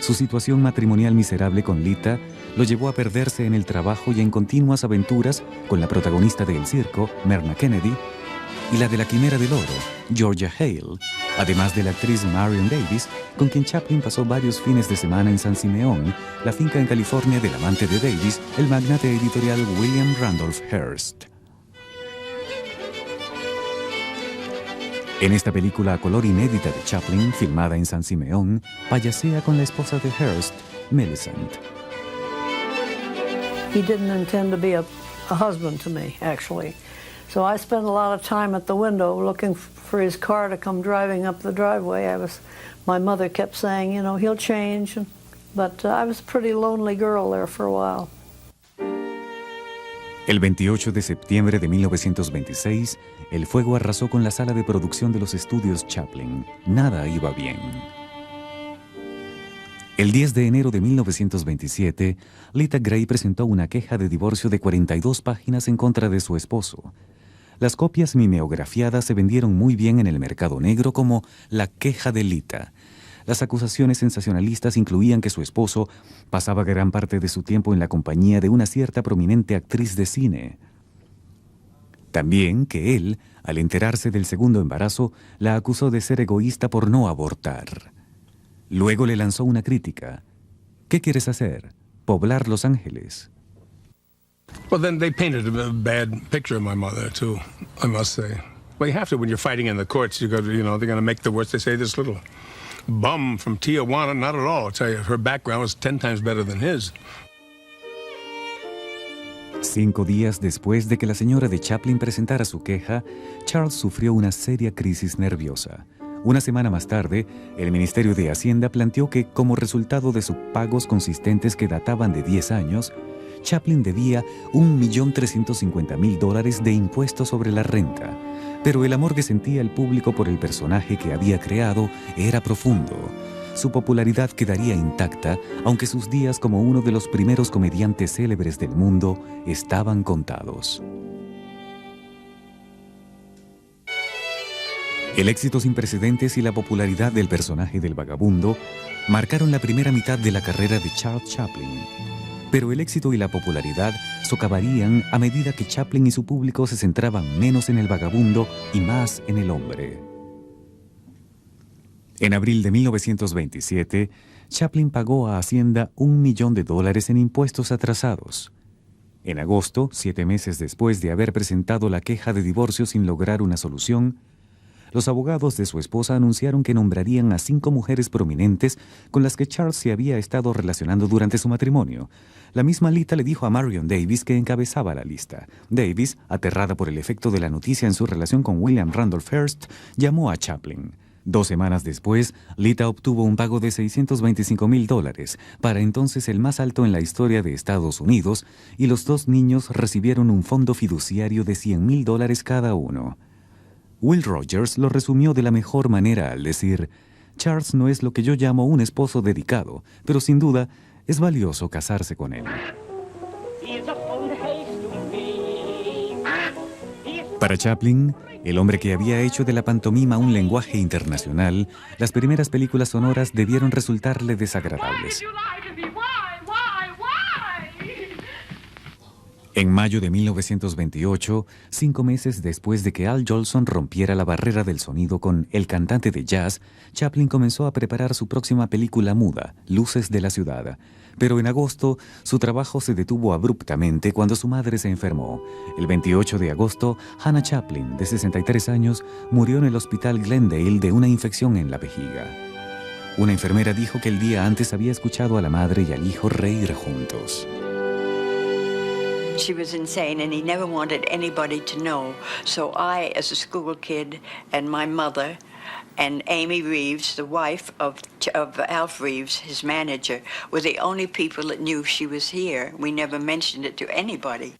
Su situación matrimonial miserable con Lita lo llevó a perderse en el trabajo y en continuas aventuras con la protagonista de El Circo, Myrna Kennedy, y la de La Quimera del Oro, Georgia Hale, además de la actriz Marion Davies, con quien Chaplin pasó varios fines de semana en San Simeón, la finca en California del amante de Davies, el magnate editorial William Randolph Hearst. En esta película a color inédita de Chaplin, filmada en San Simeón, payasea con la esposa de Hearst, Millicent. He didn't intend to be a husband to me, actually. So I spent a lot of time at the window looking for his car to come driving up the driveway. My mother kept saying, you know, he'll change. But I was a pretty lonely girl there for a while. El 28 de septiembre de 1926, el fuego arrasó con la sala de producción de los estudios Chaplin. Nada iba bien. El 10 de enero de 1927, Lita Grey presentó una queja de divorcio de 42 páginas en contra de su esposo. Las copias mimeografiadas se vendieron muy bien en el mercado negro como la queja de Lita. Las acusaciones sensacionalistas incluían que su esposo pasaba gran parte de su tiempo en la compañía de una cierta prominente actriz de cine. También que él, al enterarse del segundo embarazo, la acusó de ser egoísta por no abortar. Luego le lanzó una crítica. ¿Qué quieres hacer? ¿Poblar Los Ángeles? Well, then they painted a bad picture of my mother, too, I must say. Well, you have to when you're fighting in the courts. You go to, they're going to make the worst. They say this little bum from Tijuana, not at all. I'll tell you, her background was 10 times better than his. 5 días después de que la señora de Chaplin presentara su queja, Charles sufrió una seria crisis nerviosa. Una semana más tarde, el Ministerio de Hacienda planteó que, como resultado de sus pagos consistentes que databan de 10 años, Chaplin debía $1.350.000 de impuestos sobre la renta. Pero el amor que sentía el público por el personaje que había creado era profundo. Su popularidad quedaría intacta, aunque sus días como uno de los primeros comediantes célebres del mundo estaban contados. El éxito sin precedentes y la popularidad del personaje del vagabundo marcaron la primera mitad de la carrera de Charles Chaplin. Pero el éxito y la popularidad socavarían a medida que Chaplin y su público se centraban menos en el vagabundo y más en el hombre. En abril de 1927, Chaplin pagó a Hacienda $1 millón en impuestos atrasados. En agosto, 7 meses después de haber presentado la queja de divorcio sin lograr una solución, los abogados de su esposa anunciaron que nombrarían a 5 mujeres prominentes con las que Charles se había estado relacionando durante su matrimonio. La misma Lita le dijo a Marion Davies que encabezaba la lista. Davies, aterrada por el efecto de la noticia en su relación con William Randolph Hearst, llamó a Chaplin. 2 semanas después, Lita obtuvo un pago de $625.000, para entonces el más alto en la historia de Estados Unidos, y los 2 niños recibieron un fondo fiduciario de $100.000 cada uno. Will Rogers lo resumió de la mejor manera al decir: Charles no es lo que yo llamo un esposo dedicado, pero sin duda es valioso casarse con él. Para Chaplin, el hombre que había hecho de la pantomima un lenguaje internacional, las primeras películas sonoras debieron resultarle desagradables. En mayo de 1928, 5 meses después de que Al Jolson rompiera la barrera del sonido con El cantante de jazz, Chaplin comenzó a preparar su próxima película muda, Luces de la ciudad. Pero en agosto, su trabajo se detuvo abruptamente cuando su madre se enfermó. El 28 de agosto, Hannah Chaplin, de 63 años, murió en el hospital Glendale de una infección en la vejiga. Una enfermera dijo que el día antes había escuchado a la madre y al hijo reír juntos. She was insane, and he never wanted anybody to know. So I, as a school kid, and my mother, and Amy Reeves, the wife of Alf Reeves, his manager, were the only people that knew she was here. We never mentioned it to anybody.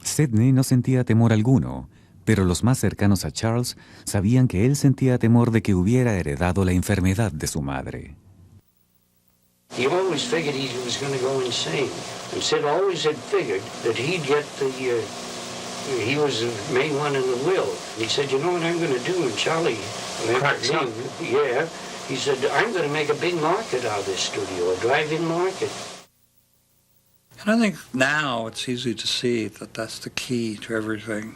Sidney no sentía temor alguno, pero los más cercanos a Charles sabían que él sentía temor de que hubiera heredado la enfermedad de su madre. He always figured he was going to go insane. And Sid always had figured that he'd get he was the main one in the will. And he said, you know what I'm going to do? And Charlie, Cracks up. Yeah, he said, I'm going to make a big market out of this studio, a drive-in market. And I think now it's easy to see that that's the key to everything,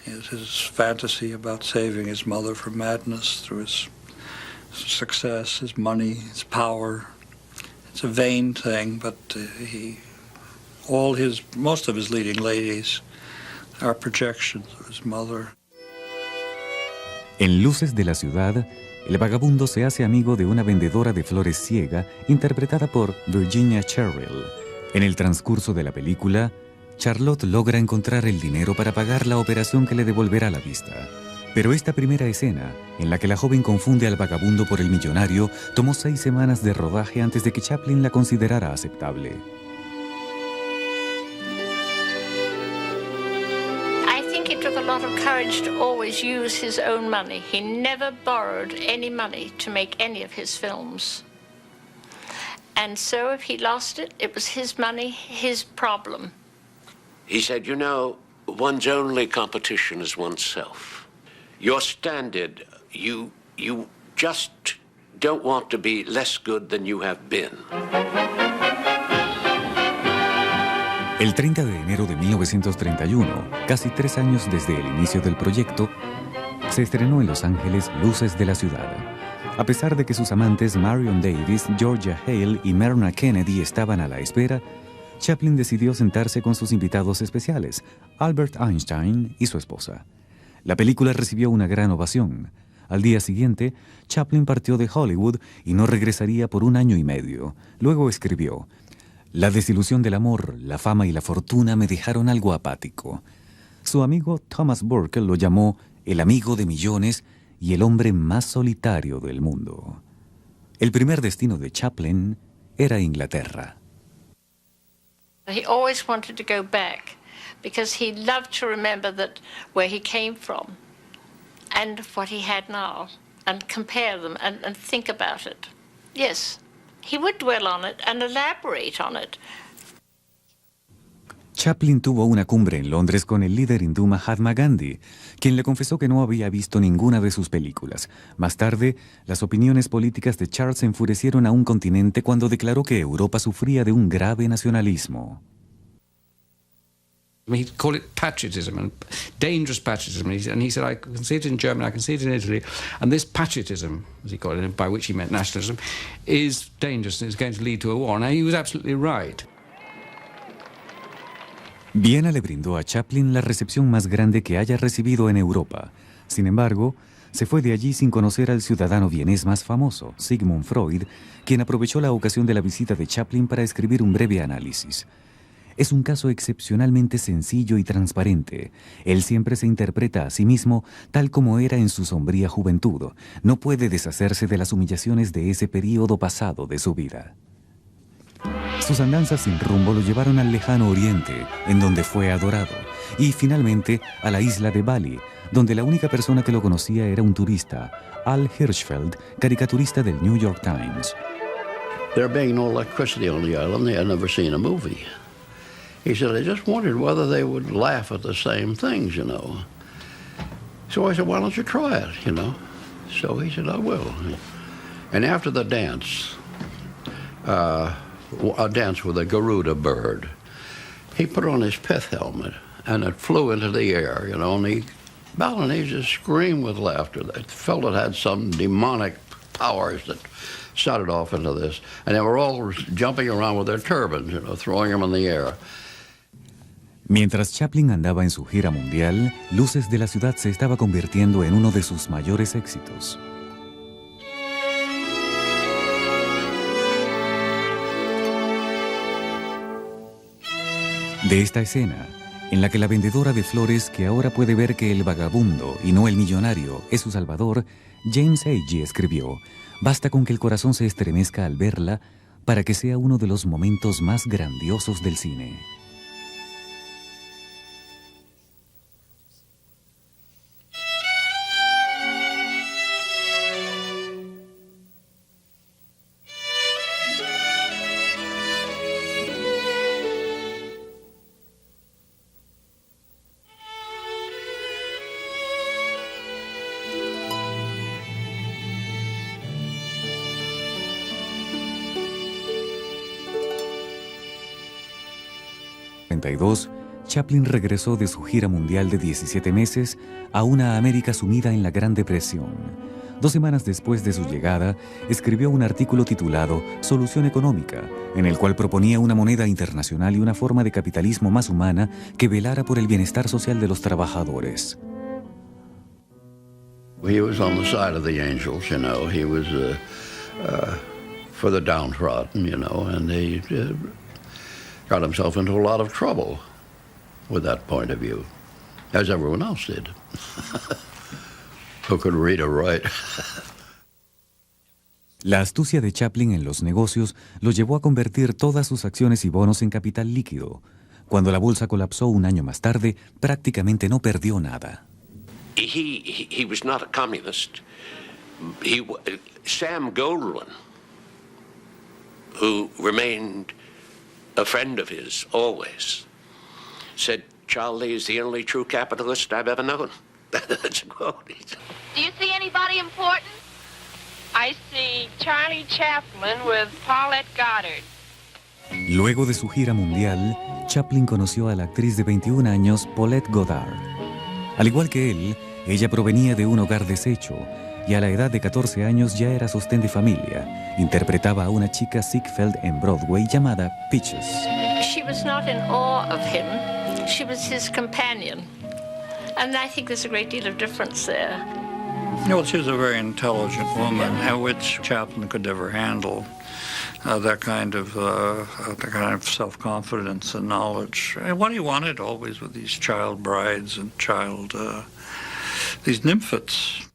is his fantasy about saving his mother from madness through his success, his money, his power. It's a vain thing, but most of his leading ladies are projections of his mother. En Luces de la ciudad, el vagabundo se hace amigo de una vendedora de flores ciega, interpretada por Virginia Cherrill. En el transcurso de la película, Charlotte logra encontrar el dinero para pagar la operación que le devolverá la vista. Pero esta primera escena, en la que la joven confunde al vagabundo por el millonario, tomó 6 semanas de rodaje antes de que Chaplin la considerara aceptable. I think it took a lot of courage to always use his own money. He never borrowed any money to make any of his films. And so if he lost it, it was his money, his problem. He said, you know, one's only competition is oneself. Your standard, you just don't want to be less good than you have been. El 30 de enero de 1931, casi 3 años desde el inicio del proyecto, se estrenó en Los Ángeles Luces de la Ciudad. A pesar de que sus amantes Marion Davis, Georgia Hale y Myrna Kennedy estaban a la espera, Chaplin decidió sentarse con sus invitados especiales, Albert Einstein y su esposa. La película recibió una gran ovación. Al día siguiente, Chaplin partió de Hollywood y no regresaría por 1 año y medio. Luego escribió: «La desilusión del amor, la fama y la fortuna me dejaron algo apático». Su amigo Thomas Burke lo llamó el amigo de millones y el hombre más solitario del mundo. El primer destino de Chaplin era Inglaterra. He always wanted to go back because he loved to remember that where he came from and what he had now and compare them and think about it. Yes, he would dwell on it and elaborate on it. Chaplin tuvo una cumbre en Londres con el líder hindú Mahatma Gandhi, quien le confesó que no había visto ninguna de sus películas. Más tarde, las opiniones políticas de Charles enfurecieron a un continente cuando declaró que Europa sufría de un grave nacionalismo. He'd call it patriotism, and dangerous patriotism. And he said, I can see it in Germany, I can see it in Italy, and this patriotism, as he called it, by which he meant nationalism, is dangerous and is going to lead to a war. Now, he was absolutely right. Viena le brindó a Chaplin la recepción más grande que haya recibido en Europa. Sin embargo, se fue de allí sin conocer al ciudadano vienés más famoso, Sigmund Freud, quien aprovechó la ocasión de la visita de Chaplin para escribir un breve análisis. Es un caso excepcionalmente sencillo y transparente. Él siempre se interpreta a sí mismo tal como era en su sombría juventud. No puede deshacerse de las humillaciones de ese período pasado de su vida. Sus andanzas sin rumbo lo llevaron al lejano oriente, en donde fue adorado, y finalmente a la isla de Bali, donde la única persona que lo conocía era un turista, Al Hirschfeld, caricaturista del New York Times. There being no electricity on the island, they had never seen a movie. He said, I just wondered whether they would laugh at the same things, you know. So I said, why don't you try it, you know? So he said, I will. And after the dance, a dance with a Garuda bird, he put on his pith helmet, and it flew into the air, you know, and the Balinese just screamed with laughter. They felt it had some demonic powers that started off into this. And they were all jumping around with their turbans, you know, throwing them in the air. Mientras Chaplin andaba en su gira mundial, Luces de la Ciudad se estaba convirtiendo en uno de sus mayores éxitos. De esta escena, en la que la vendedora de flores, que ahora puede ver que el vagabundo y no el millonario es su salvador, James Agee escribió: «Basta con que el corazón se estremezca al verla para que sea uno de los momentos más grandiosos del cine». En 1932, Chaplin regresó de su gira mundial de 17 meses a una América sumida en la Gran Depresión. 2 semanas después de su llegada, escribió un artículo titulado Solución Económica, en el cual proponía una moneda internacional y una forma de capitalismo más humana que velara por el bienestar social de los trabajadores. He was on the side of the angels, you know. He was for the downtrodden, you know, and he got himself into a lot of trouble with that point of view, as everyone else did, who could read or write. La astucia de Chaplin en los negocios lo llevó a convertir todas sus acciones y bonos en capital líquido. Cuando la bolsa colapsó 1 año más tarde, prácticamente no perdió nada. He was not a communist. Sam Goldwyn who remained a friend of his always, said, "Charlie is the only true capitalist I've ever known." That's a quote. Do you see anybody important? I see Charlie Chaplin with Paulette Goddard. Luego de su gira mundial, Chaplin conoció a la actriz de 21 años, Paulette Goddard. Al igual que él, ella provenía de un hogar deshecho y a la edad de 14 años ya era sostén de familia. Interpretaba a una chica Ziegfeld en Broadway llamada Peaches. She was not in awe of him. She was his companion. And I think there's a great deal of difference there. Well, she was a very intelligent woman, which Chaplin could never handle. That kind of self-confidence and knowledge. And what he wanted always with these child brides and these nymphets.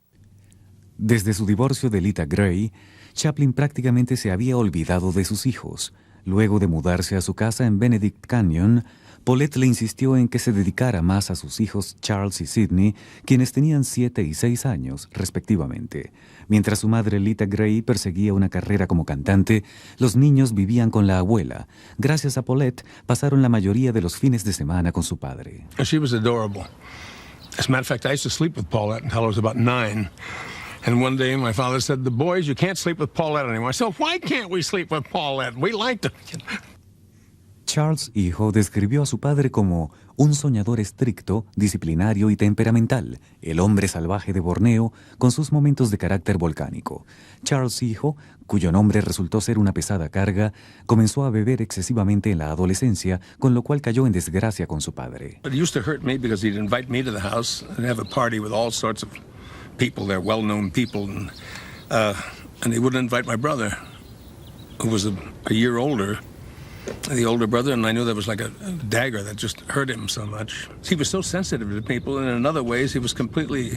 Desde su divorcio de Lita Grey, Chaplin prácticamente se había olvidado de sus hijos. Luego de mudarse a su casa en Benedict Canyon, Paulette le insistió en que se dedicara más a sus hijos Charles y Sidney, quienes tenían 7 y 6 años, respectivamente. Mientras su madre Lita Grey perseguía una carrera como cantante, los niños vivían con la abuela. Gracias a Paulette, pasaron la mayoría de los fines de semana con su padre. She was adorable. As a matter of fact, I used to sleep with Paulette until I was about 9. And one day my father said, "The boys, you can't sleep with Paulette anymore." I said, "Why can't we sleep with Paulette? We liked her." Charles, hijo, describió a su padre como un soñador estricto, disciplinario y temperamental, el hombre salvaje de Borneo, con sus momentos de carácter volcánico. Charles, hijo, cuyo nombre resultó ser una pesada carga, comenzó a beber excesivamente en la adolescencia, con lo cual cayó en desgracia con su padre. It used to hurt me because he'd invite me to the house and have a party with all sorts of people there, well-known people, and he wouldn't invite my brother, who was a year older. The older brother, and I knew that was like a dagger that just hurt him so much. He was so sensitive to people, and in other ways he was completely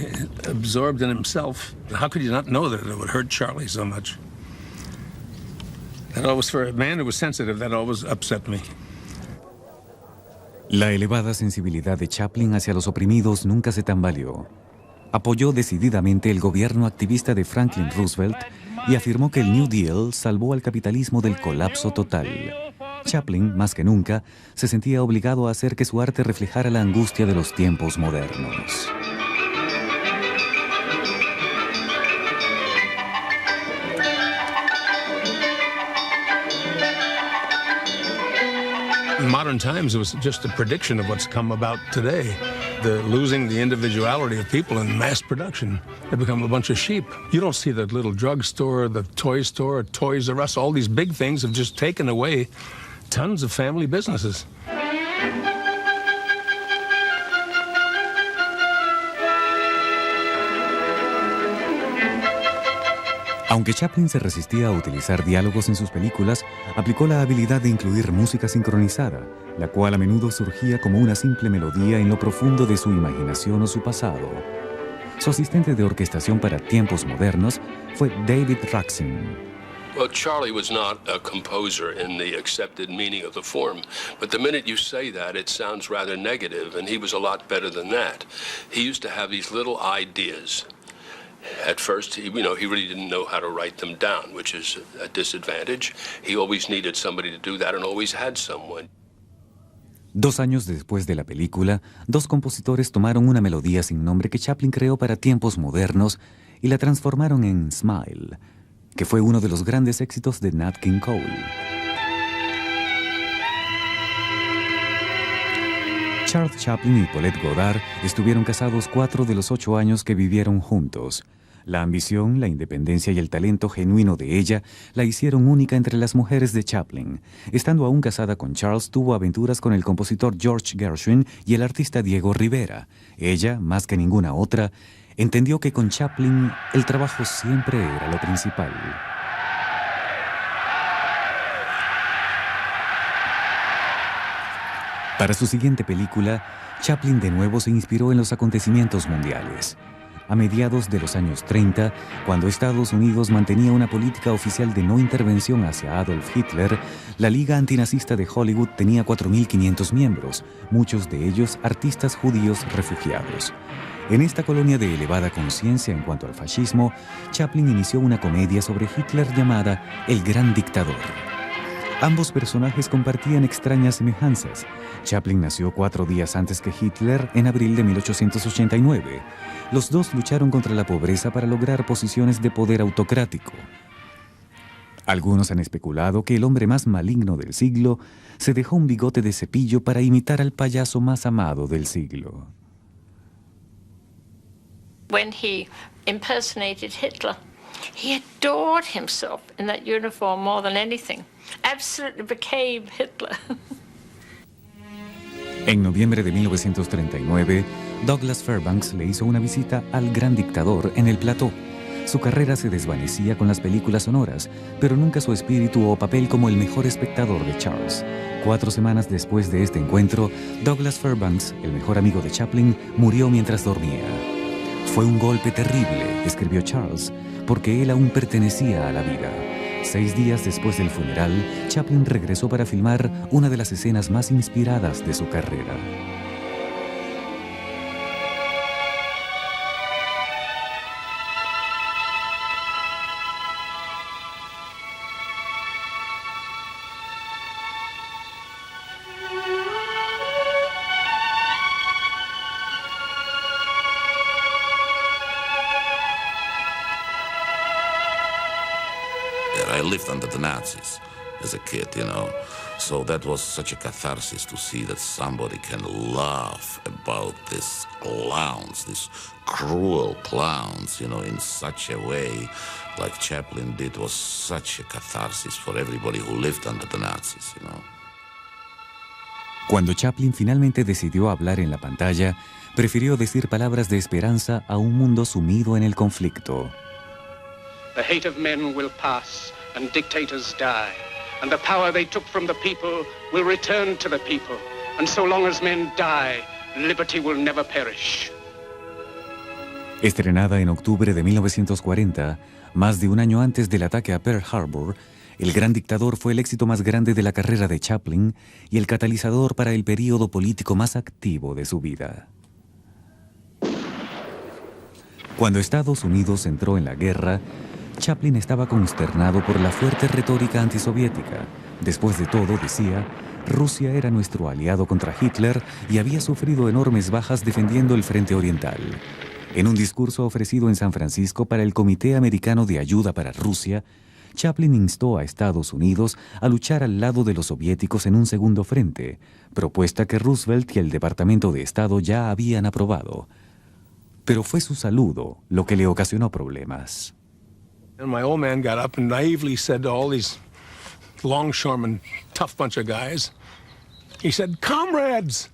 absorbed in himself. How could you not know that it would hurt Charlie so much? That always, for a man who was sensitive, that always upset me. La elevada sensibilidad de Chaplin hacia los oprimidos nunca se tambaleó. Apoyó decididamente el gobierno activista de Franklin Roosevelt y afirmó que el New Deal salvó al capitalismo del colapso total. Chaplin, más que nunca, se sentía obligado a hacer que su arte reflejara la angustia de los tiempos modernos. In modern times, it was just a prediction of what's come about today. The losing the individuality of people in mass production. They become a bunch of sheep. You don't see the little drugstore, the toy store, Toys R Us. All these big things have just taken away tons of family businesses. Aunque Chaplin se resistía a utilizar diálogos en sus películas, aplicó la habilidad de incluir música sincronizada, la cual a menudo surgía como una simple melodía en lo profundo de su imaginación o su pasado. Su asistente de orquestación para tiempos modernos fue David Raksin. Well, Charlie was not a composer in the accepted meaning of the form, but the minute you say that, it sounds rather negative, and he was a lot better than that. He used to have these little ideas. At first, he really didn't know how to write them down, which is a disadvantage. He always needed somebody to do that and always had someone. 2 años después de la película, 2 compositores tomaron una melodía sin nombre que Chaplin creó para tiempos modernos y la transformaron en Smile, que fue uno de los grandes éxitos de Nat King Cole. Charles Chaplin y Paulette Goddard estuvieron casados 4 de los 8 años que vivieron juntos. La ambición, la independencia y el talento genuino de ella la hicieron única entre las mujeres de Chaplin. Estando aún casada con Charles, tuvo aventuras con el compositor George Gershwin y el artista Diego Rivera. Ella, más que ninguna otra, entendió que con Chaplin el trabajo siempre era lo principal. Para su siguiente película, Chaplin de nuevo se inspiró en los acontecimientos mundiales. A mediados de los años 30, cuando Estados Unidos mantenía una política oficial de no intervención hacia Adolf Hitler, la Liga Antinazista de Hollywood tenía 4.500 miembros, muchos de ellos artistas judíos refugiados. En esta colonia de elevada conciencia en cuanto al fascismo, Chaplin inició una comedia sobre Hitler llamada El Gran Dictador. Ambos personajes compartían extrañas semejanzas. Chaplin nació 4 días antes que Hitler, en abril de 1889. Los dos lucharon contra la pobreza para lograr posiciones de poder autocrático. Algunos han especulado que el hombre más maligno del siglo se dejó un bigote de cepillo para imitar al payaso más amado del siglo. When he impersonated Hitler, he adored himself in that uniform more than anything. Absolutely became Hitler. En noviembre de 1939, Douglas Fairbanks le hizo una visita al gran dictador en el plató. Su carrera se desvanecía con las películas sonoras, pero nunca su espíritu o papel como el mejor espectador de Charles. 4 semanas después de este encuentro, Douglas Fairbanks, el mejor amigo de Chaplin, murió mientras dormía. Fue un golpe terrible, escribió Charles, porque él aún pertenecía a la vida. 6 días después del funeral, Chaplin regresó para filmar una de las escenas más inspiradas de su carrera. I lived under the Nazis as a kid, you know. So that was such a catharsis to see that somebody can laugh about these clowns, these cruel clowns, you know, in such a way like Chaplin did was such a catharsis for everybody who lived under the Nazis, you know. Cuando Chaplin finalmente decidió hablar en la pantalla, prefirió decir palabras de esperanza a un mundo sumido en el conflicto. The hate of men will pass and dictators die, and the power they took from the people will return to the people, and so long as men die, liberty will never perish. Estrenada en octubre de 1940, más de un año antes del ataque a Pearl Harbor, El Gran Dictador fue el éxito más grande de la carrera de Chaplin y el catalizador para el período político más activo de su vida. Cuando Estados Unidos entró en la guerra, Chaplin estaba consternado por la fuerte retórica antisoviética. Después de todo, decía, Rusia era nuestro aliado contra Hitler y había sufrido enormes bajas defendiendo el frente oriental. En un discurso ofrecido en San Francisco para el Comité Americano de Ayuda para Rusia, Chaplin instó a Estados Unidos a luchar al lado de los soviéticos en un segundo frente, propuesta que Roosevelt y el Departamento de Estado ya habían aprobado. Pero fue su saludo lo que le ocasionó problemas. And my old man got up and naively said to all these longshoremen, tough bunch of guys, he said, "Comrades!"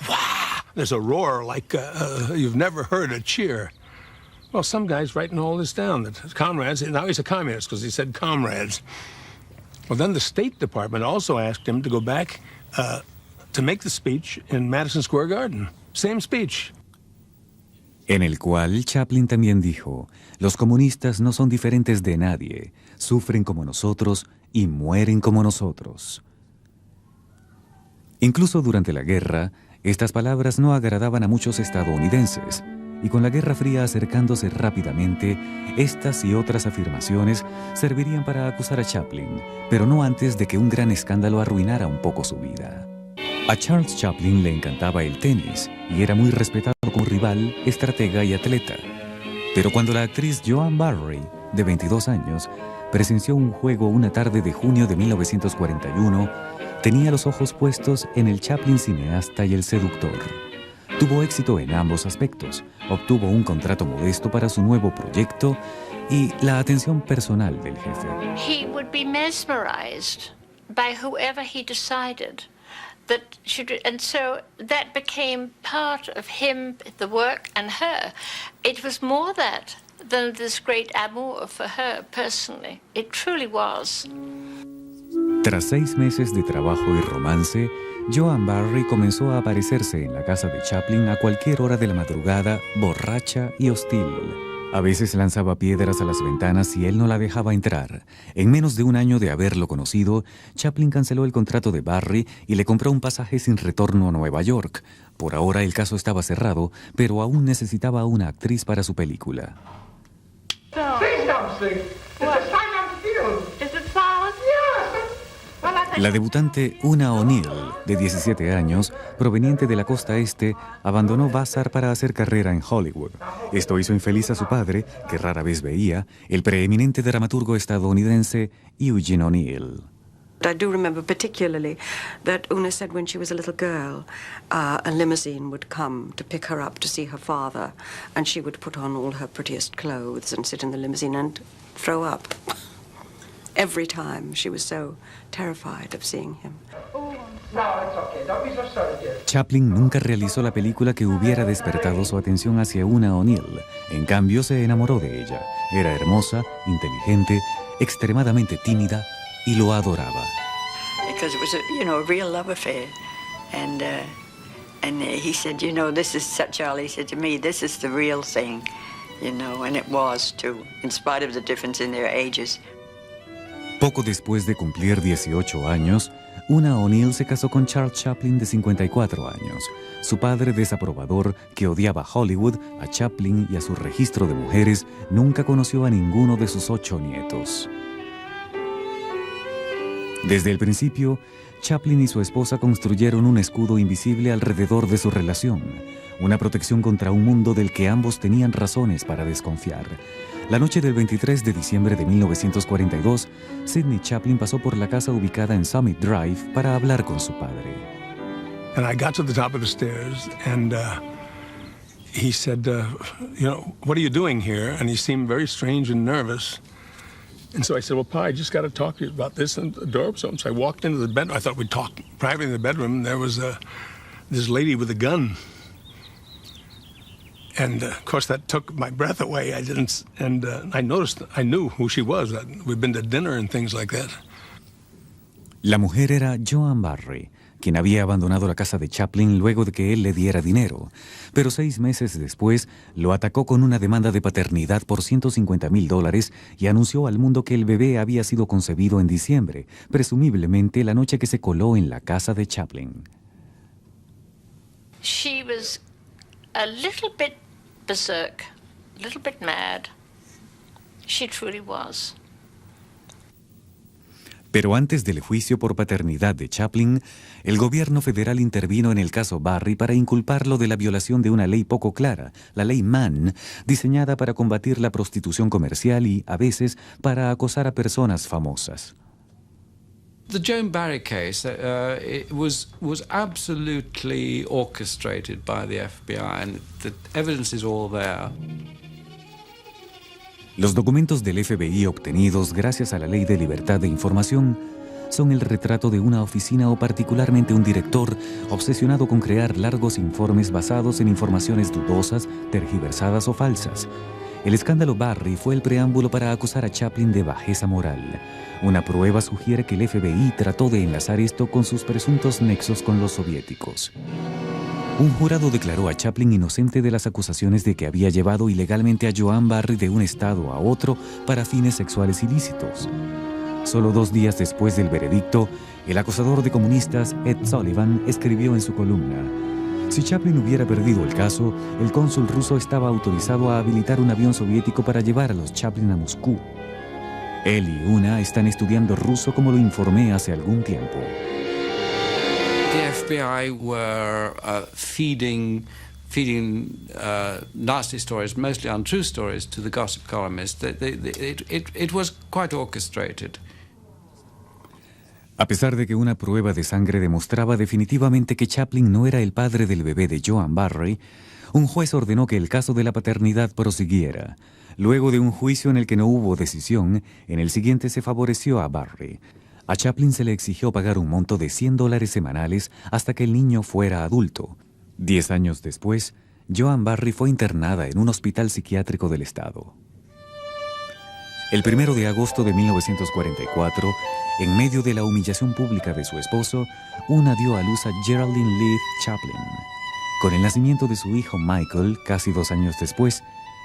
Wow! There's a roar like you've never heard a cheer. Well, some guy's writing all this down, that comrades, now he's a communist because he said comrades. Well, then the State Department also asked him to go back to make the speech in Madison Square Garden. Same speech. En el cual Chaplin también dijo, los comunistas no son diferentes de nadie, sufren como nosotros y mueren como nosotros. Incluso durante la guerra, estas palabras no agradaban a muchos estadounidenses, y con la Guerra Fría acercándose rápidamente, estas y otras afirmaciones servirían para acusar a Chaplin, pero no antes de que un gran escándalo arruinara un poco su vida. A Charles Chaplin le encantaba el tenis y era muy respetado como rival, estratega y atleta. Pero cuando la actriz Joan Barry, de 22 años, presenció un juego una tarde de junio de 1941, tenía los ojos puestos en el Chaplin cineasta y el seductor. Tuvo éxito en ambos aspectos, obtuvo un contrato modesto para su nuevo proyecto y la atención personal del jefe. He would be mesmerized by whoever he decided that should, and so that became part of him, the work, and her. It was more that than this great amour for her personally. It truly was. Tras 6 meses de trabajo y romance, Joan Barry comenzó a aparecerse en la casa de Chaplin a cualquier hora de la madrugada, borracha y hostil. A veces lanzaba piedras a las ventanas y él no la dejaba entrar. En menos de un año de haberlo conocido, Chaplin canceló el contrato de Barry y le compró un pasaje sin retorno a Nueva York. Por ahora el caso estaba cerrado, pero aún necesitaba una actriz para su película. Say something. It's a silent film. Is it silent? Yes. Well, I La debutante Una O'Neill, de 17 años, proveniente de la costa este, abandonó Vassar para hacer carrera en Hollywood. Esto hizo infeliz a su padre, que rara vez veía, el preeminente dramaturgo estadounidense Eugene O'Neill. I do remember particularly that Una said when she was a little girl, a limousine would come to pick her up to see her father, and she would put on all her prettiest clothes and sit in the limousine and throw up. Every time. She was so terrified of seeing him. Chaplin nunca realizó la película que hubiera despertado su atención hacia Una O'Neill. En cambio, se enamoró de ella. Era hermosa, inteligente, extremadamente tímida y lo adoraba. Because it was a real love affair. And he said, this is, Charlie said to me, this is the real thing, and it was too, in spite of the difference in their ages. Poco después de cumplir 18 años, Una O'Neill se casó con Charles Chaplin, de 54 años. Su padre desaprobador, que odiaba Hollywood, a Chaplin y a su registro de mujeres, nunca conoció a ninguno de sus 8 nietos. Desde el principio, Chaplin y su esposa construyeron un escudo invisible alrededor de su relación, una protección contra un mundo del que ambos tenían razones para desconfiar. La noche del 23 de diciembre de 1942, Sidney Chaplin pasó por la casa ubicada en Summit Drive para hablar con su padre. And I got to the top of the stairs, and he said, what are you doing here? And he seemed very strange and nervous. And so I said, well, Pa, I just got to talk to you about this. And the door was open. So I walked into the bedroom. I thought we'd talk privately in the bedroom. And there was this lady with a gun. And, of course, that took my breath away. I knew who she was. We'd been to dinner and things like that. La mujer era Joan Barry, quien había abandonado la casa de Chaplin luego de que él le diera dinero. Pero 6 meses después lo atacó con una demanda de paternidad por $150,000 y anunció al mundo que el bebé había sido concebido en diciembre, presumiblemente la noche que se coló en la casa de Chaplin. She was a little bit berserk, a little bit mad. She truly was. Pero antes del juicio por paternidad de Chaplin, el gobierno federal intervino en el caso Barry para inculparlo de la violación de una ley poco clara, la ley Mann, diseñada para combatir la prostitución comercial y, a veces, para acosar a personas famosas. The Joan Barry case it was absolutely orchestrated by the FBI, and the evidence is all there. Los documentos del FBI obtenidos gracias a la Ley de Libertad de Información son el retrato de una oficina o particularmente un director obsesionado con crear largos informes basados en informaciones dudosas, tergiversadas o falsas. El escándalo Barry fue el preámbulo para acusar a Chaplin de bajeza moral. Una prueba sugiere que el FBI trató de enlazar esto con sus presuntos nexos con los soviéticos. Un jurado declaró a Chaplin inocente de las acusaciones de que había llevado ilegalmente a Joan Barry de un estado a otro para fines sexuales ilícitos. Solo 2 días después del veredicto, el acosador de comunistas Ed Sullivan escribió en su columna: si Chaplin hubiera perdido el caso, el cónsul ruso estaba autorizado a habilitar un avión soviético para llevar a los Chaplin a Moscú. Él y Una están estudiando ruso, como lo informé hace algún tiempo. The FBI were feeding nasty stories, mostly untrue stories, to the gossip columnists. It was quite orchestrated. A pesar de que una prueba de sangre demostraba definitivamente que Chaplin no era el padre del bebé de Joan Barry, un juez ordenó que el caso de la paternidad prosiguiera. Luego de un juicio en el que no hubo decisión, en el siguiente se favoreció a Barry. A Chaplin se le exigió pagar un monto de $100 semanales hasta que el niño fuera adulto. 10 años después, Joan Barry fue internada en un hospital psiquiátrico del estado. El 1 de agosto de 1944, en medio de la humillación pública de su esposo, Una dio a luz a Geraldine Leith Chaplin. Con el nacimiento de su hijo Michael, casi 2 años después,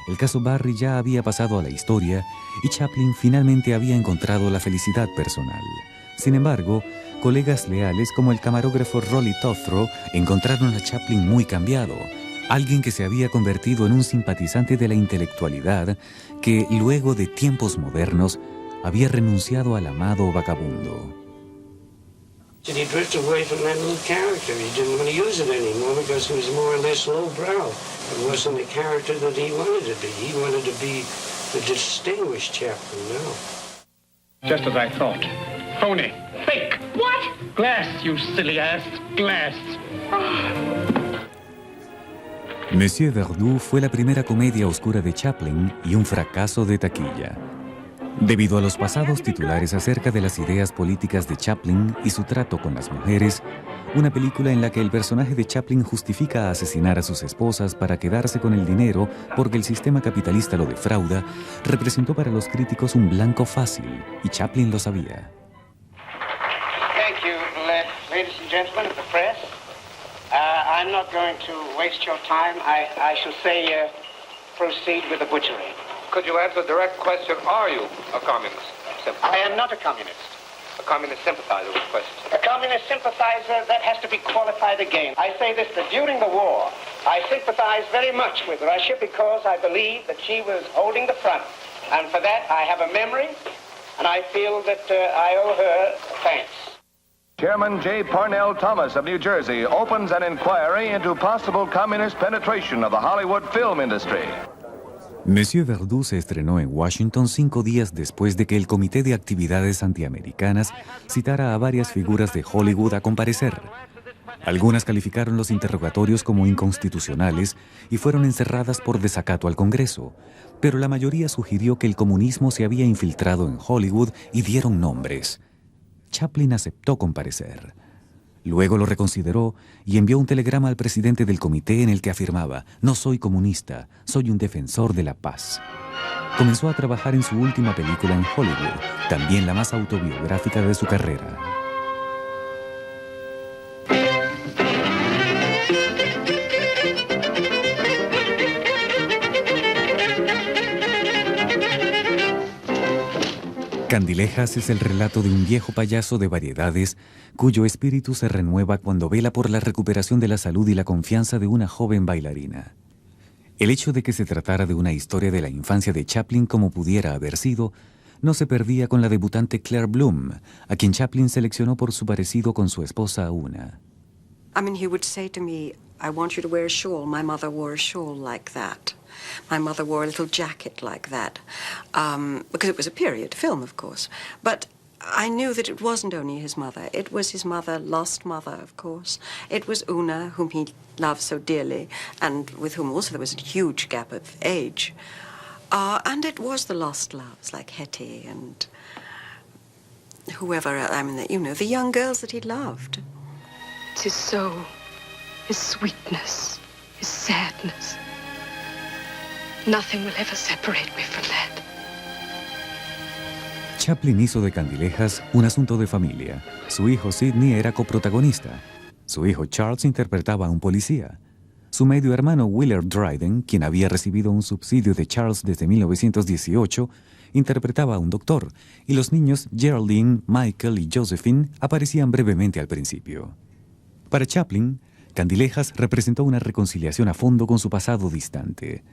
el caso Barry ya había pasado a la historia y Chaplin finalmente había encontrado la felicidad personal. Sin embargo, colegas leales como el camarógrafo Rolly Tothro encontraron a Chaplin muy cambiado, alguien que se había convertido en un simpatizante de la intelectualidad que, luego de tiempos modernos, había renunciado al amado vagabundo. And he drifted away from that little character. He didn't want to use it anymore because he was more or less lowbrow. It wasn't the character that he wanted to be. He wanted to be the distinguished Chaplin now. Just as I thought. Phony. Fake. What? Glass, you silly ass. Glass. Monsieur Verdoux fue la primera comedia oscura de Chaplin y un fracaso de taquilla. Debido a los pasados titulares acerca de las ideas políticas de Chaplin y su trato con las mujeres, una película en la que el personaje de Chaplin justifica asesinar a sus esposas para quedarse con el dinero porque el sistema capitalista lo defrauda, representó para los críticos un blanco fácil, y Chaplin lo sabía. Thank you, ladies and gentlemen of the press. I'm not going to waste your time. I shall say proceed with the butchery. Could you answer a direct question? Are you a communist? I am not a communist. A communist sympathizer with question. A communist sympathizer, that has to be qualified again. I say this, that during the war, I sympathized very much with Russia because I believe that she was holding the front. And for that, I have a memory, and I feel that I owe her thanks. Chairman J. Parnell Thomas of New Jersey opens an inquiry into possible communist penetration of the Hollywood film industry. Monsieur Verdoux se estrenó en Washington 5 días después de que el Comité de Actividades Antiamericanas citara a varias figuras de Hollywood a comparecer. Algunas calificaron los interrogatorios como inconstitucionales y fueron encerradas por desacato al Congreso, pero la mayoría sugirió que el comunismo se había infiltrado en Hollywood y dieron nombres. Chaplin aceptó comparecer. Luego lo reconsideró y envió un telegrama al presidente del comité en el que afirmaba: «No soy comunista, soy un defensor de la paz». Comenzó a trabajar en su última película en Hollywood, también la más autobiográfica de su carrera. Candilejas es el relato de un viejo payaso de variedades cuyo espíritu se renueva cuando vela por la recuperación de la salud y la confianza de una joven bailarina. El hecho de que se tratara de una historia de la infancia de Chaplin como pudiera haber sido, no se perdía con la debutante Claire Bloom, a quien Chaplin seleccionó por su parecido con su esposa Una. I mean, he would say to me, I want you to wear a shawl. My mother wore a shawl like that. My mother wore a little jacket like that. Because it was a period film, of course. But I knew that it wasn't only his mother. It was his mother, lost mother, of course. It was Una, whom he loved so dearly, and with whom also there was a huge gap of age. And it was the lost loves, like Hetty and whoever, I mean, you know, the young girls that he loved. It's his soul, his sweetness, his sadness. Nothing will ever separate me from that. Chaplin hizo de Candilejas un asunto de familia. Su hijo Sidney era coprotagonista. Su hijo Charles interpretaba a un policía. Su medio hermano Willard Dryden, quien había recibido un subsidio de Charles desde 1918, interpretaba a un doctor, y los niños Geraldine, Michael y Josephine aparecían brevemente al principio. Para Chaplin, Candilejas representó una reconciliación a fondo con su pasado distante.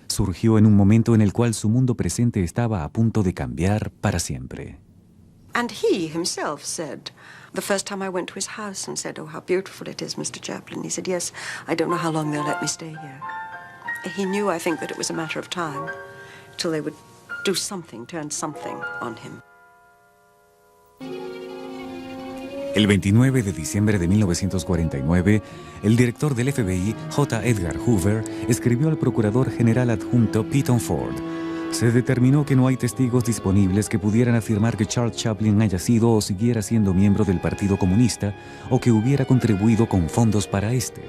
Surgió en un momento en el cual su mundo presente estaba a punto de cambiar para siempre. And he himself said, the first time I went to his house and said, oh, how beautiful it is, Mr. Chaplin. He said, yes, I don't know how long they'll let me stay here. He knew, I think, that it was a matter of time till they would do something, turn something on him. El 29 de diciembre de 1949, el director del FBI, J. Edgar Hoover, escribió al procurador general adjunto Peyton Ford. Se determinó que no hay testigos disponibles que pudieran afirmar que Charles Chaplin haya sido o siguiera siendo miembro del Partido Comunista o que hubiera contribuido con fondos para este.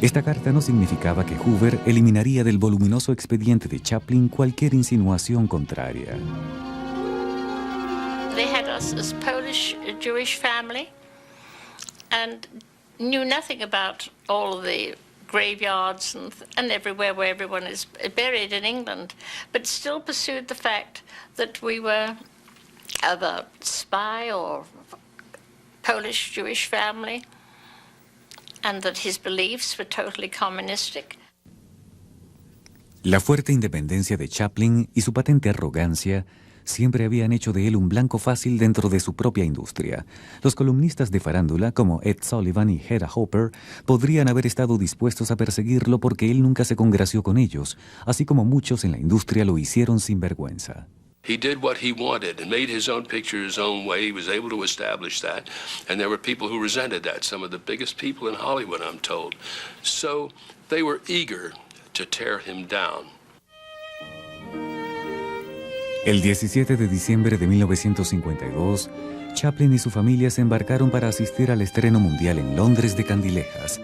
Esta carta no significaba que Hoover eliminaría del voluminoso expediente de Chaplin cualquier insinuación contraria. They had us as Polish Jewish family and knew nothing about all of the graveyards and everywhere where everyone is buried in England, but still pursued the fact that we were of a spy or Polish Jewish family and that his beliefs were totally communistic. La fuerte independencia de Chaplin y su patente arrogancia siempre habían hecho de él un blanco fácil dentro de su propia industria. Los columnistas de farándula, como Ed Sullivan y Hedda Hopper, podrían haber estado dispuestos a perseguirlo porque él nunca se congració con ellos, así como muchos en la industria lo hicieron sin vergüenza. He did what he wanted and made his own picture his own way. He was able to establish that. And there were people who resented that, some of the biggest people in Hollywood, I'm told. So they were eager to tear him down. El 17 de diciembre de 1952, Chaplin y su familia se embarcaron para asistir al estreno mundial en Londres de Candilejas.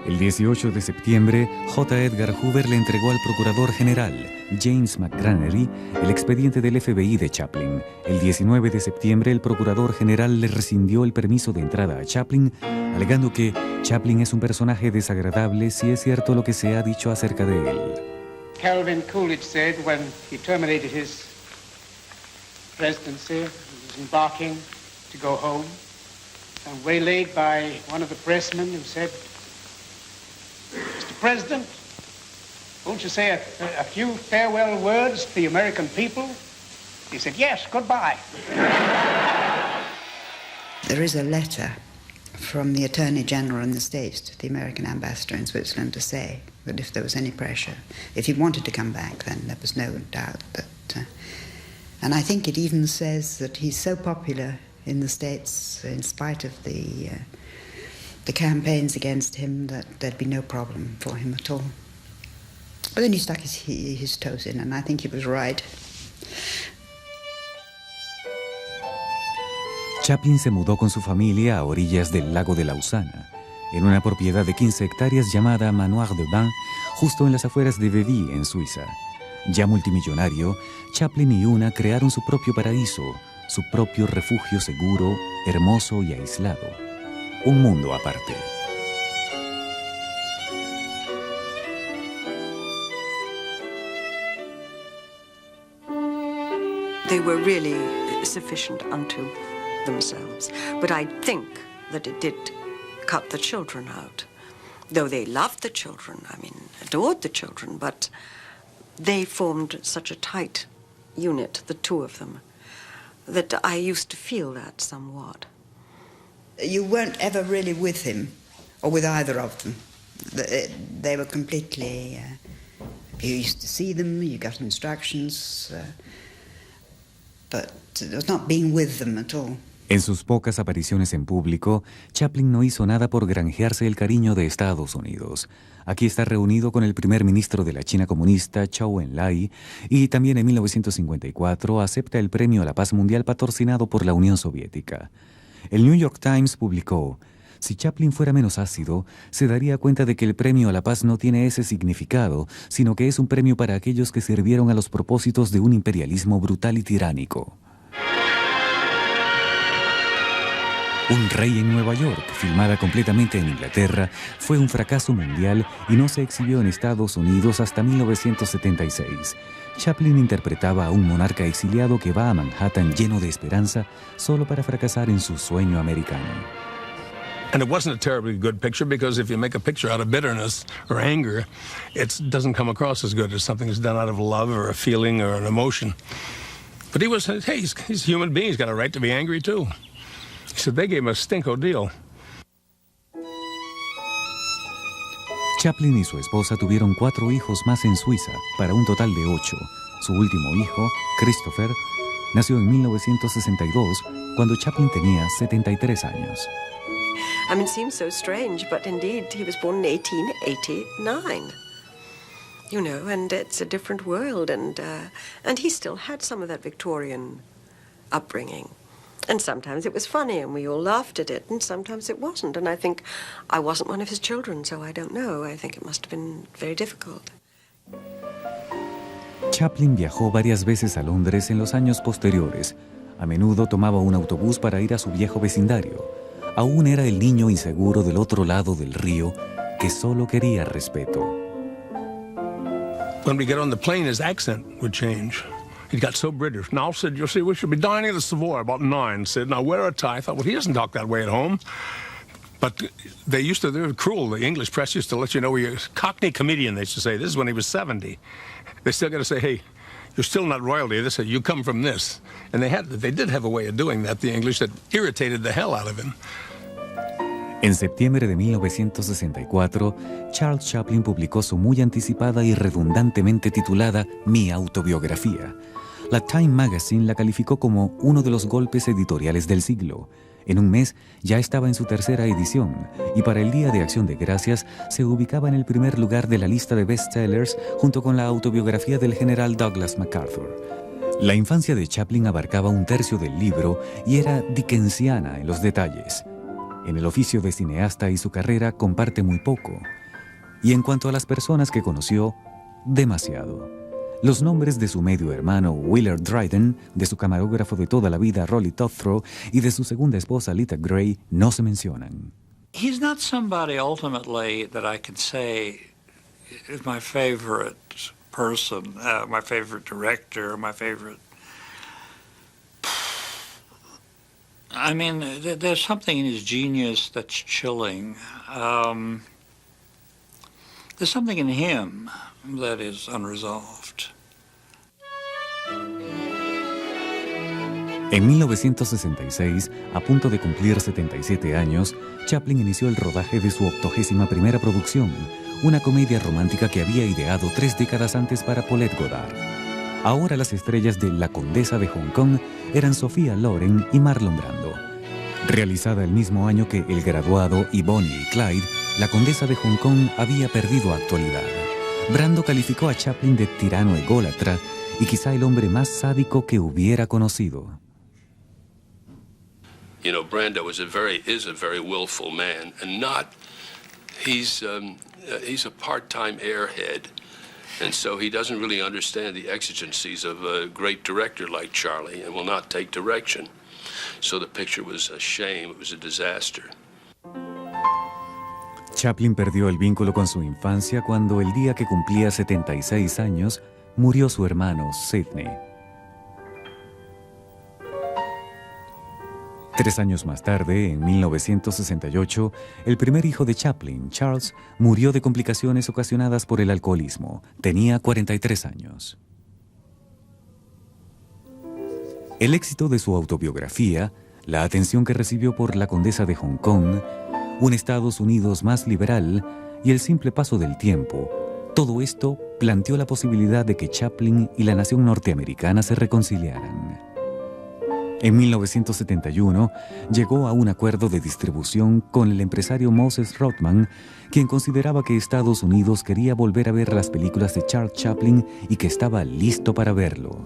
El 18 de septiembre, J. Edgar Hoover le entregó al procurador general, James McGranary, el expediente del FBI de Chaplin. El 19 de septiembre, el procurador general le rescindió el permiso de entrada a Chaplin, alegando que Chaplin es un personaje desagradable si es cierto lo que se ha dicho acerca de él. Calvin Coolidge said when he terminated his presidency, he was embarking to go home, and waylaid by one of the pressmen who said, "Mr. President, won't you say a few farewell words to the American people?" He said, "Yes, goodbye." There is a letter from the Attorney General in the States to the American ambassador in Switzerland to say that if there was any pressure, if he wanted to come back, then there was no doubt that... and I think it even says that he's so popular in the States, in spite of the campaigns against him, that there'd be no problem for him at all. But then he stuck his toes in, and I think he was right. Chaplin se mudó con su familia a orillas del lago de Lausana, en una propiedad de 15 hectáreas llamada Manoir de Bain, justo en las afueras de Vevey, en Suiza. Ya multimillonario, Chaplin y Una crearon su propio paraíso, su propio refugio seguro, hermoso y aislado. Un mundo aparte. They were really sufficient unto themselves. But I think that it did cut the children out. Though they loved the children, I mean, adored the children, but they formed such a tight unit, the two of them, that I used to feel that somewhat. You weren't ever really with him, or with either of them. They were completely... you used to see them, you got instructions, but it was not being with them at all. En sus pocas apariciones en público, Chaplin no hizo nada por granjearse el cariño de Estados Unidos. Aquí está reunido con el primer ministro de la China comunista, Zhou Enlai, y también en 1954 acepta el Premio a la Paz Mundial patrocinado por la Unión Soviética. El New York Times publicó: si Chaplin fuera menos ácido, se daría cuenta de que el Premio a la Paz no tiene ese significado, sino que es un premio para aquellos que sirvieron a los propósitos de un imperialismo brutal y tiránico. Un rey en Nueva York, filmada completamente en Inglaterra, fue un fracaso mundial y no se exhibió en Estados Unidos hasta 1976. Chaplin interpretaba a un monarca exiliado que va a Manhattan lleno de esperanza solo para fracasar en su sueño americano. And it wasn't a terribly good picture because if you make a picture out of bitterness or anger, it doesn't come across as good as something that's done out of love or a feeling or an emotion. But he was, hey, he's a human being. He's got a right to be angry too. He said they gave him a stinko deal. Chaplin y su esposa tuvieron 4 hijos más en Suiza, para un total de 8. Su último hijo, Christopher, nació en 1962, cuando Chaplin tenía 73 años. I mean, it seems so strange, but indeed he was born in 1889. You know, and it's a different world, and he still had some of that Victorian upbringing. And sometimes it was funny, and we all laughed at it, and sometimes it wasn't. And I think I wasn't one of his children, so I don't know. I think it must have been very difficult. Chaplin viajó varias veces a Londres en los años posteriores. A menudo tomaba un autobús para ir a su viejo vecindario. Aún era el niño inseguro del otro lado del río que solo quería respeto. When we get on the plane, his accent would change. He got so British. Now, said, you see, we should be dining at the Savoy about 9. Said, now wear a tie. I thought, well, he doesn't talk that way at home. But they were cruel. The English press used to let you know, Cockney comedian, they used to say. This is when he was 70. They still got to say, hey, you're still not royalty. They said, you come from this. And they did have a way of doing that, the English, that irritated the hell out of him. En septiembre de 1964, Charles Chaplin publicó su muy anticipada y redundantemente titulada Mi autobiografía. La Time Magazine la calificó como uno de los golpes editoriales del siglo. En un mes ya estaba en su tercera edición y para el Día de Acción de Gracias se ubicaba en el primer lugar de la lista de bestsellers junto con la autobiografía del general Douglas MacArthur. La infancia de Chaplin abarcaba un tercio del libro y era dickensiana en los detalles. En el oficio de cineasta y su carrera comparte muy poco. Y en cuanto a las personas que conoció, demasiado. Los nombres de su medio hermano Willard Dryden, de su camarógrafo de toda la vida Rolly Tothrow y de su segunda esposa Lita Gray no se mencionan. He's not somebody ultimately that I can say is my favorite person, my favorite director, my favorite. I mean, there's something in his genius that's chilling. There's something in him that is unresolved. En 1966, a punto de cumplir 77 años, Chaplin inició el rodaje de su 81ª producción, una comedia romántica que había ideado 3 décadas antes para Paulette Goddard. Ahora las estrellas de La Condesa de Hong Kong eran Sophia Loren y Marlon Brando. Realizada el mismo año que El Graduado y Bonnie y Clyde, La Condesa de Hong Kong había perdido actualidad. Brando calificó a Chaplin de tirano ególatra y quizá el hombre más sádico que hubiera conocido. You know, Brando is a very willful man, and he's a part-time airhead, and so he doesn't really understand the exigencies of a great director like Charlie, and will not take direction. So the picture was a shame, it was a disaster. Chaplin perdió el vínculo con su infancia cuando el día que cumplía 76 años murió su hermano Sidney. 3 años más tarde, en 1968, el primer hijo de Chaplin, Charles, murió de complicaciones ocasionadas por el alcoholismo. Tenía 43 años. El éxito de su autobiografía, la atención que recibió por La Condesa de Hong Kong, un Estados Unidos más liberal y el simple paso del tiempo, todo esto planteó la posibilidad de que Chaplin y la nación norteamericana se reconciliaran. En 1971 llegó a un acuerdo de distribución con el empresario Moses Rothman, quien consideraba que Estados Unidos quería volver a ver las películas de Charles Chaplin y que estaba listo para verlo.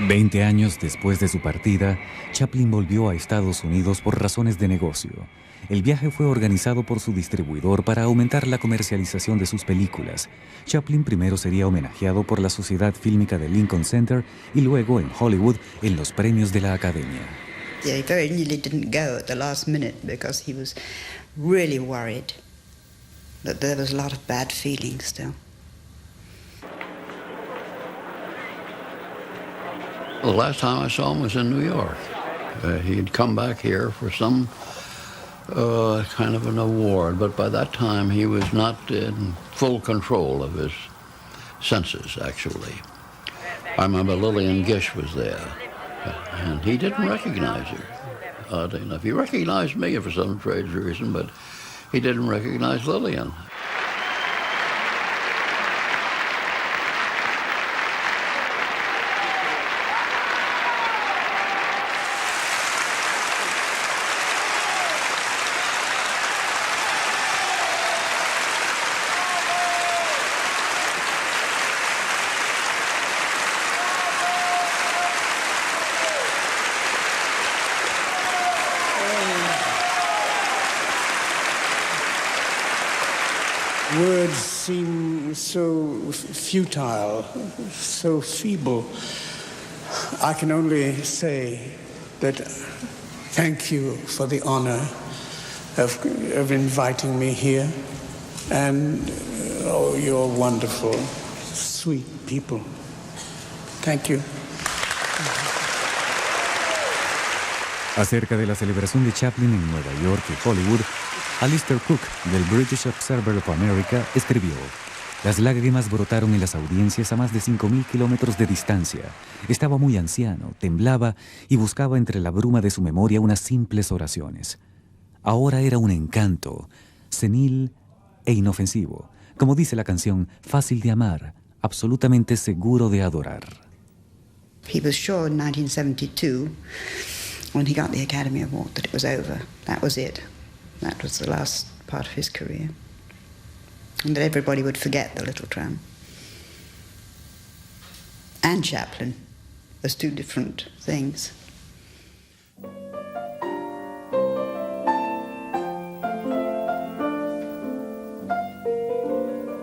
Veinte años después de su partida, Chaplin volvió a Estados Unidos por razones de negocio. El viaje fue organizado por su distribuidor para aumentar la comercialización de sus películas. Chaplin primero sería homenajeado por la Sociedad Fílmica de Lincoln Center y luego en Hollywood en los premios de la Academia. Yeah, he very nearly didn't go at the last minute because he was really worried that there was a lot of bad feeling still. The last time I saw him was in New York. He had come back here for some kind of an award, but by that time he was not in full control of his senses, actually. I remember Lillian Gish was there, and he didn't recognize her. Oddly enough, he recognized me for some strange reason, but he didn't recognize Lillian. Words seem so futile, so feeble. I can only say that thank you for the honor of inviting me here. And oh, you're wonderful, sweet people. Thank you. Acerca de la celebración de Chaplin en Nueva York y Hollywood, Alistair Cook, del British Observer of America, escribió: las lágrimas brotaron en las audiencias a más de 5.000 kilómetros de distancia. Estaba muy anciano, temblaba y buscaba entre la bruma de su memoria unas simples oraciones. Ahora era un encanto, senil e inofensivo. Como dice la canción, fácil de amar, absolutamente seguro de adorar. He was sure in 1972, when he got the Academy Award, that it was over. That was it. That was the last part of his career. And that everybody would forget The Little Tramp. And Chaplin as two different things.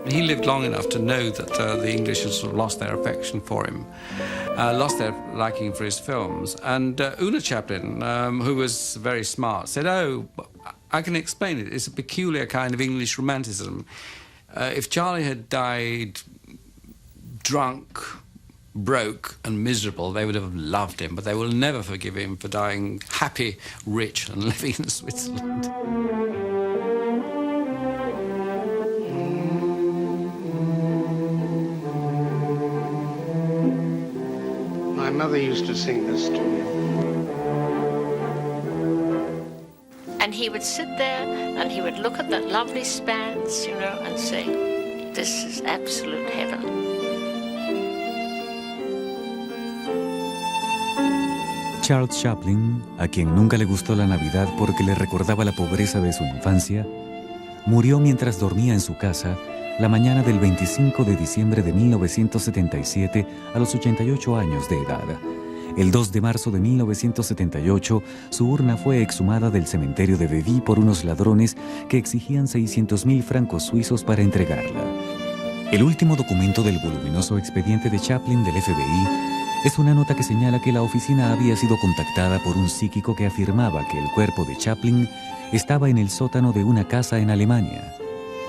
He lived long enough to know that the English had sort of lost their affection for him, lost their liking for his films. And Una Chaplin, who was very smart, said, "Oh, I can explain it. It's a peculiar kind of English romanticism. If Charlie had died drunk, broke and miserable, they would have loved him, but they will never forgive him for dying happy, rich and living in Switzerland." My mother used to sing this to me. And he would sit there and he would look at that lovely spans, you know, and say, "This is absolute heaven." Charles Chaplin, a quien nunca le gustó la Navidad porque le recordaba la pobreza de su infancia, murió mientras dormía en su casa la mañana del 25 de diciembre de 1977 a los 88 años de edad. El 2 de marzo de 1978, su urna fue exhumada del cementerio de Vevey por unos ladrones que exigían 600.000 francos suizos para entregarla. El último documento del voluminoso expediente de Chaplin del FBI es una nota que señala que la oficina había sido contactada por un psíquico que afirmaba que el cuerpo de Chaplin estaba en el sótano de una casa en Alemania.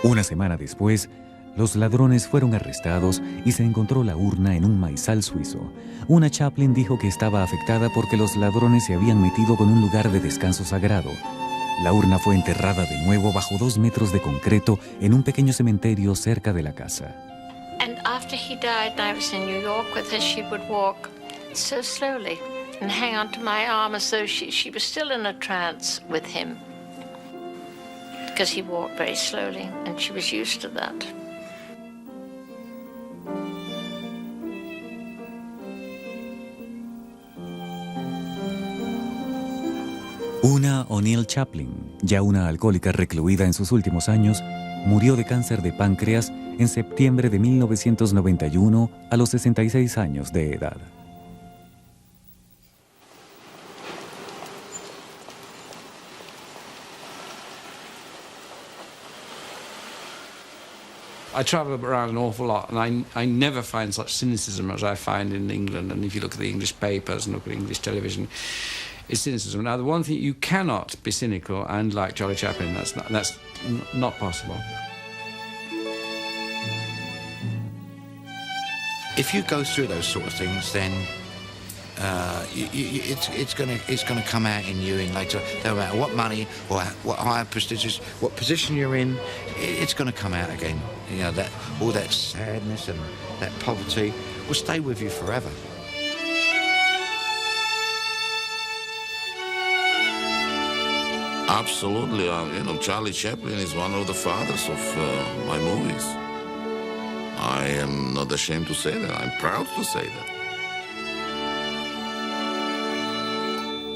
Una semana después, los ladrones fueron arrestados y se encontró la urna en un maizal suizo. Una Chaplin dijo que estaba afectada porque los ladrones se habían metido con un lugar de descanso sagrado. La urna fue enterrada de nuevo bajo 2 metros de concreto en un pequeño cementerio cerca de la casa. And after he died, and I was in New York with her, she would walk so slowly and hang onto my arm as though she was still in a trance with him. Because he walked very slowly, and she was used to that. Una O'Neill Chaplin, ya una alcohólica recluida en sus últimos años, murió de cáncer de páncreas en septiembre de 1991 a los 66 años de edad. I travel around an awful lot, and I never find such cynicism as I find in England. And if you look at the English papers and look at English television, it's cynicism. Now, the one thing, you cannot be cynical and like Charlie Chaplin. That's not possible. If you go through those sort of things, then it's going to come out in you in later. No matter what money or what higher prestigious, what position you're in, it's going to come out again. You know, that all that sadness and that poverty will stay with you forever. Absolutely. Charlie Chaplin is one of the fathers of my movies. I am not ashamed to say that. I'm proud to say that.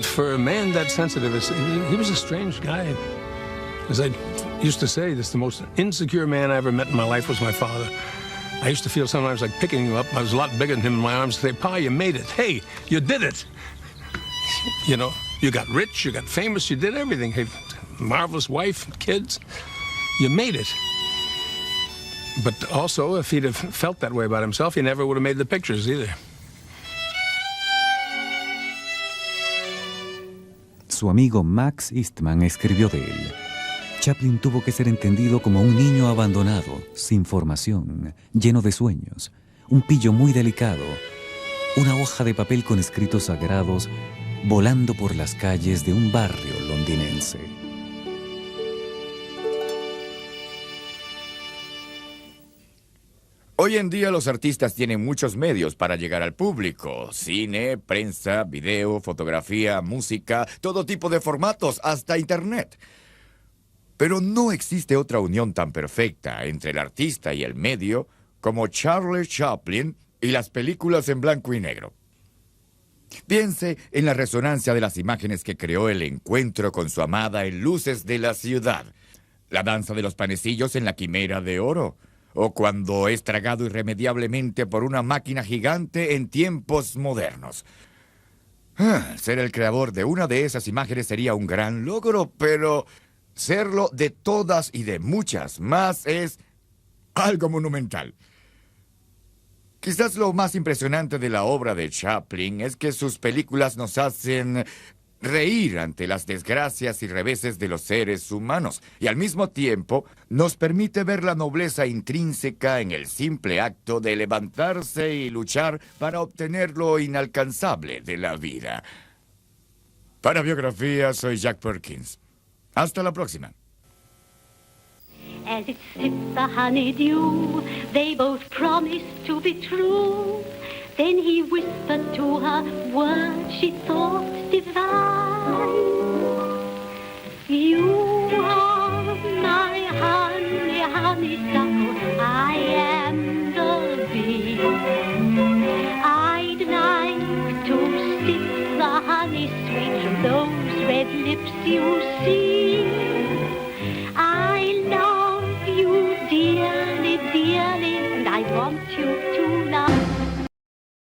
For a man that sensitive, he was a strange guy. As I used to say, the most insecure man I ever met in my life was my father. I used to feel sometimes like picking him up. I was a lot bigger than him in my arms. Say, "Pa, you made it. Hey, you did it." You know, you got rich, you got famous, you did everything. Hey, marvelous wife, kids. You made it. But also, if he'd have felt that way about himself, he never would have made the pictures either. Su amigo Max Eastman escribió de él: Chaplin tuvo que ser entendido como un niño abandonado, sin formación, lleno de sueños, un pillo muy delicado, una hoja de papel con escritos sagrados volando por las calles de un barrio londinense. Hoy en día los artistas tienen muchos medios para llegar al público. Cine, prensa, video, fotografía, música, todo tipo de formatos, hasta internet. Pero no existe otra unión tan perfecta entre el artista y el medio como Charlie Chaplin y las películas en blanco y negro. Piense en la resonancia de las imágenes que creó el encuentro con su amada en Luces de la Ciudad, la danza de los panecillos en La Quimera de Oro, o cuando es tragado irremediablemente por una máquina gigante en tiempos modernos. Ser el creador de una de esas imágenes sería un gran logro, pero serlo de todas y de muchas más es algo monumental. Quizás lo más impresionante de la obra de Chaplin es que sus películas nos hacen reír ante las desgracias y reveses de los seres humanos y al mismo tiempo nos permite ver la nobleza intrínseca en el simple acto de levantarse y luchar para obtener lo inalcanzable de la vida. Para Biografía, soy Jack Perkins. Hasta la próxima. As it sipped the honeydew, they both promised to be true. Then he whispered to her words she thought divine. You are my honey, honeysuckle, I am the bee. I'd like to sip the honey sweet from those red lips you see.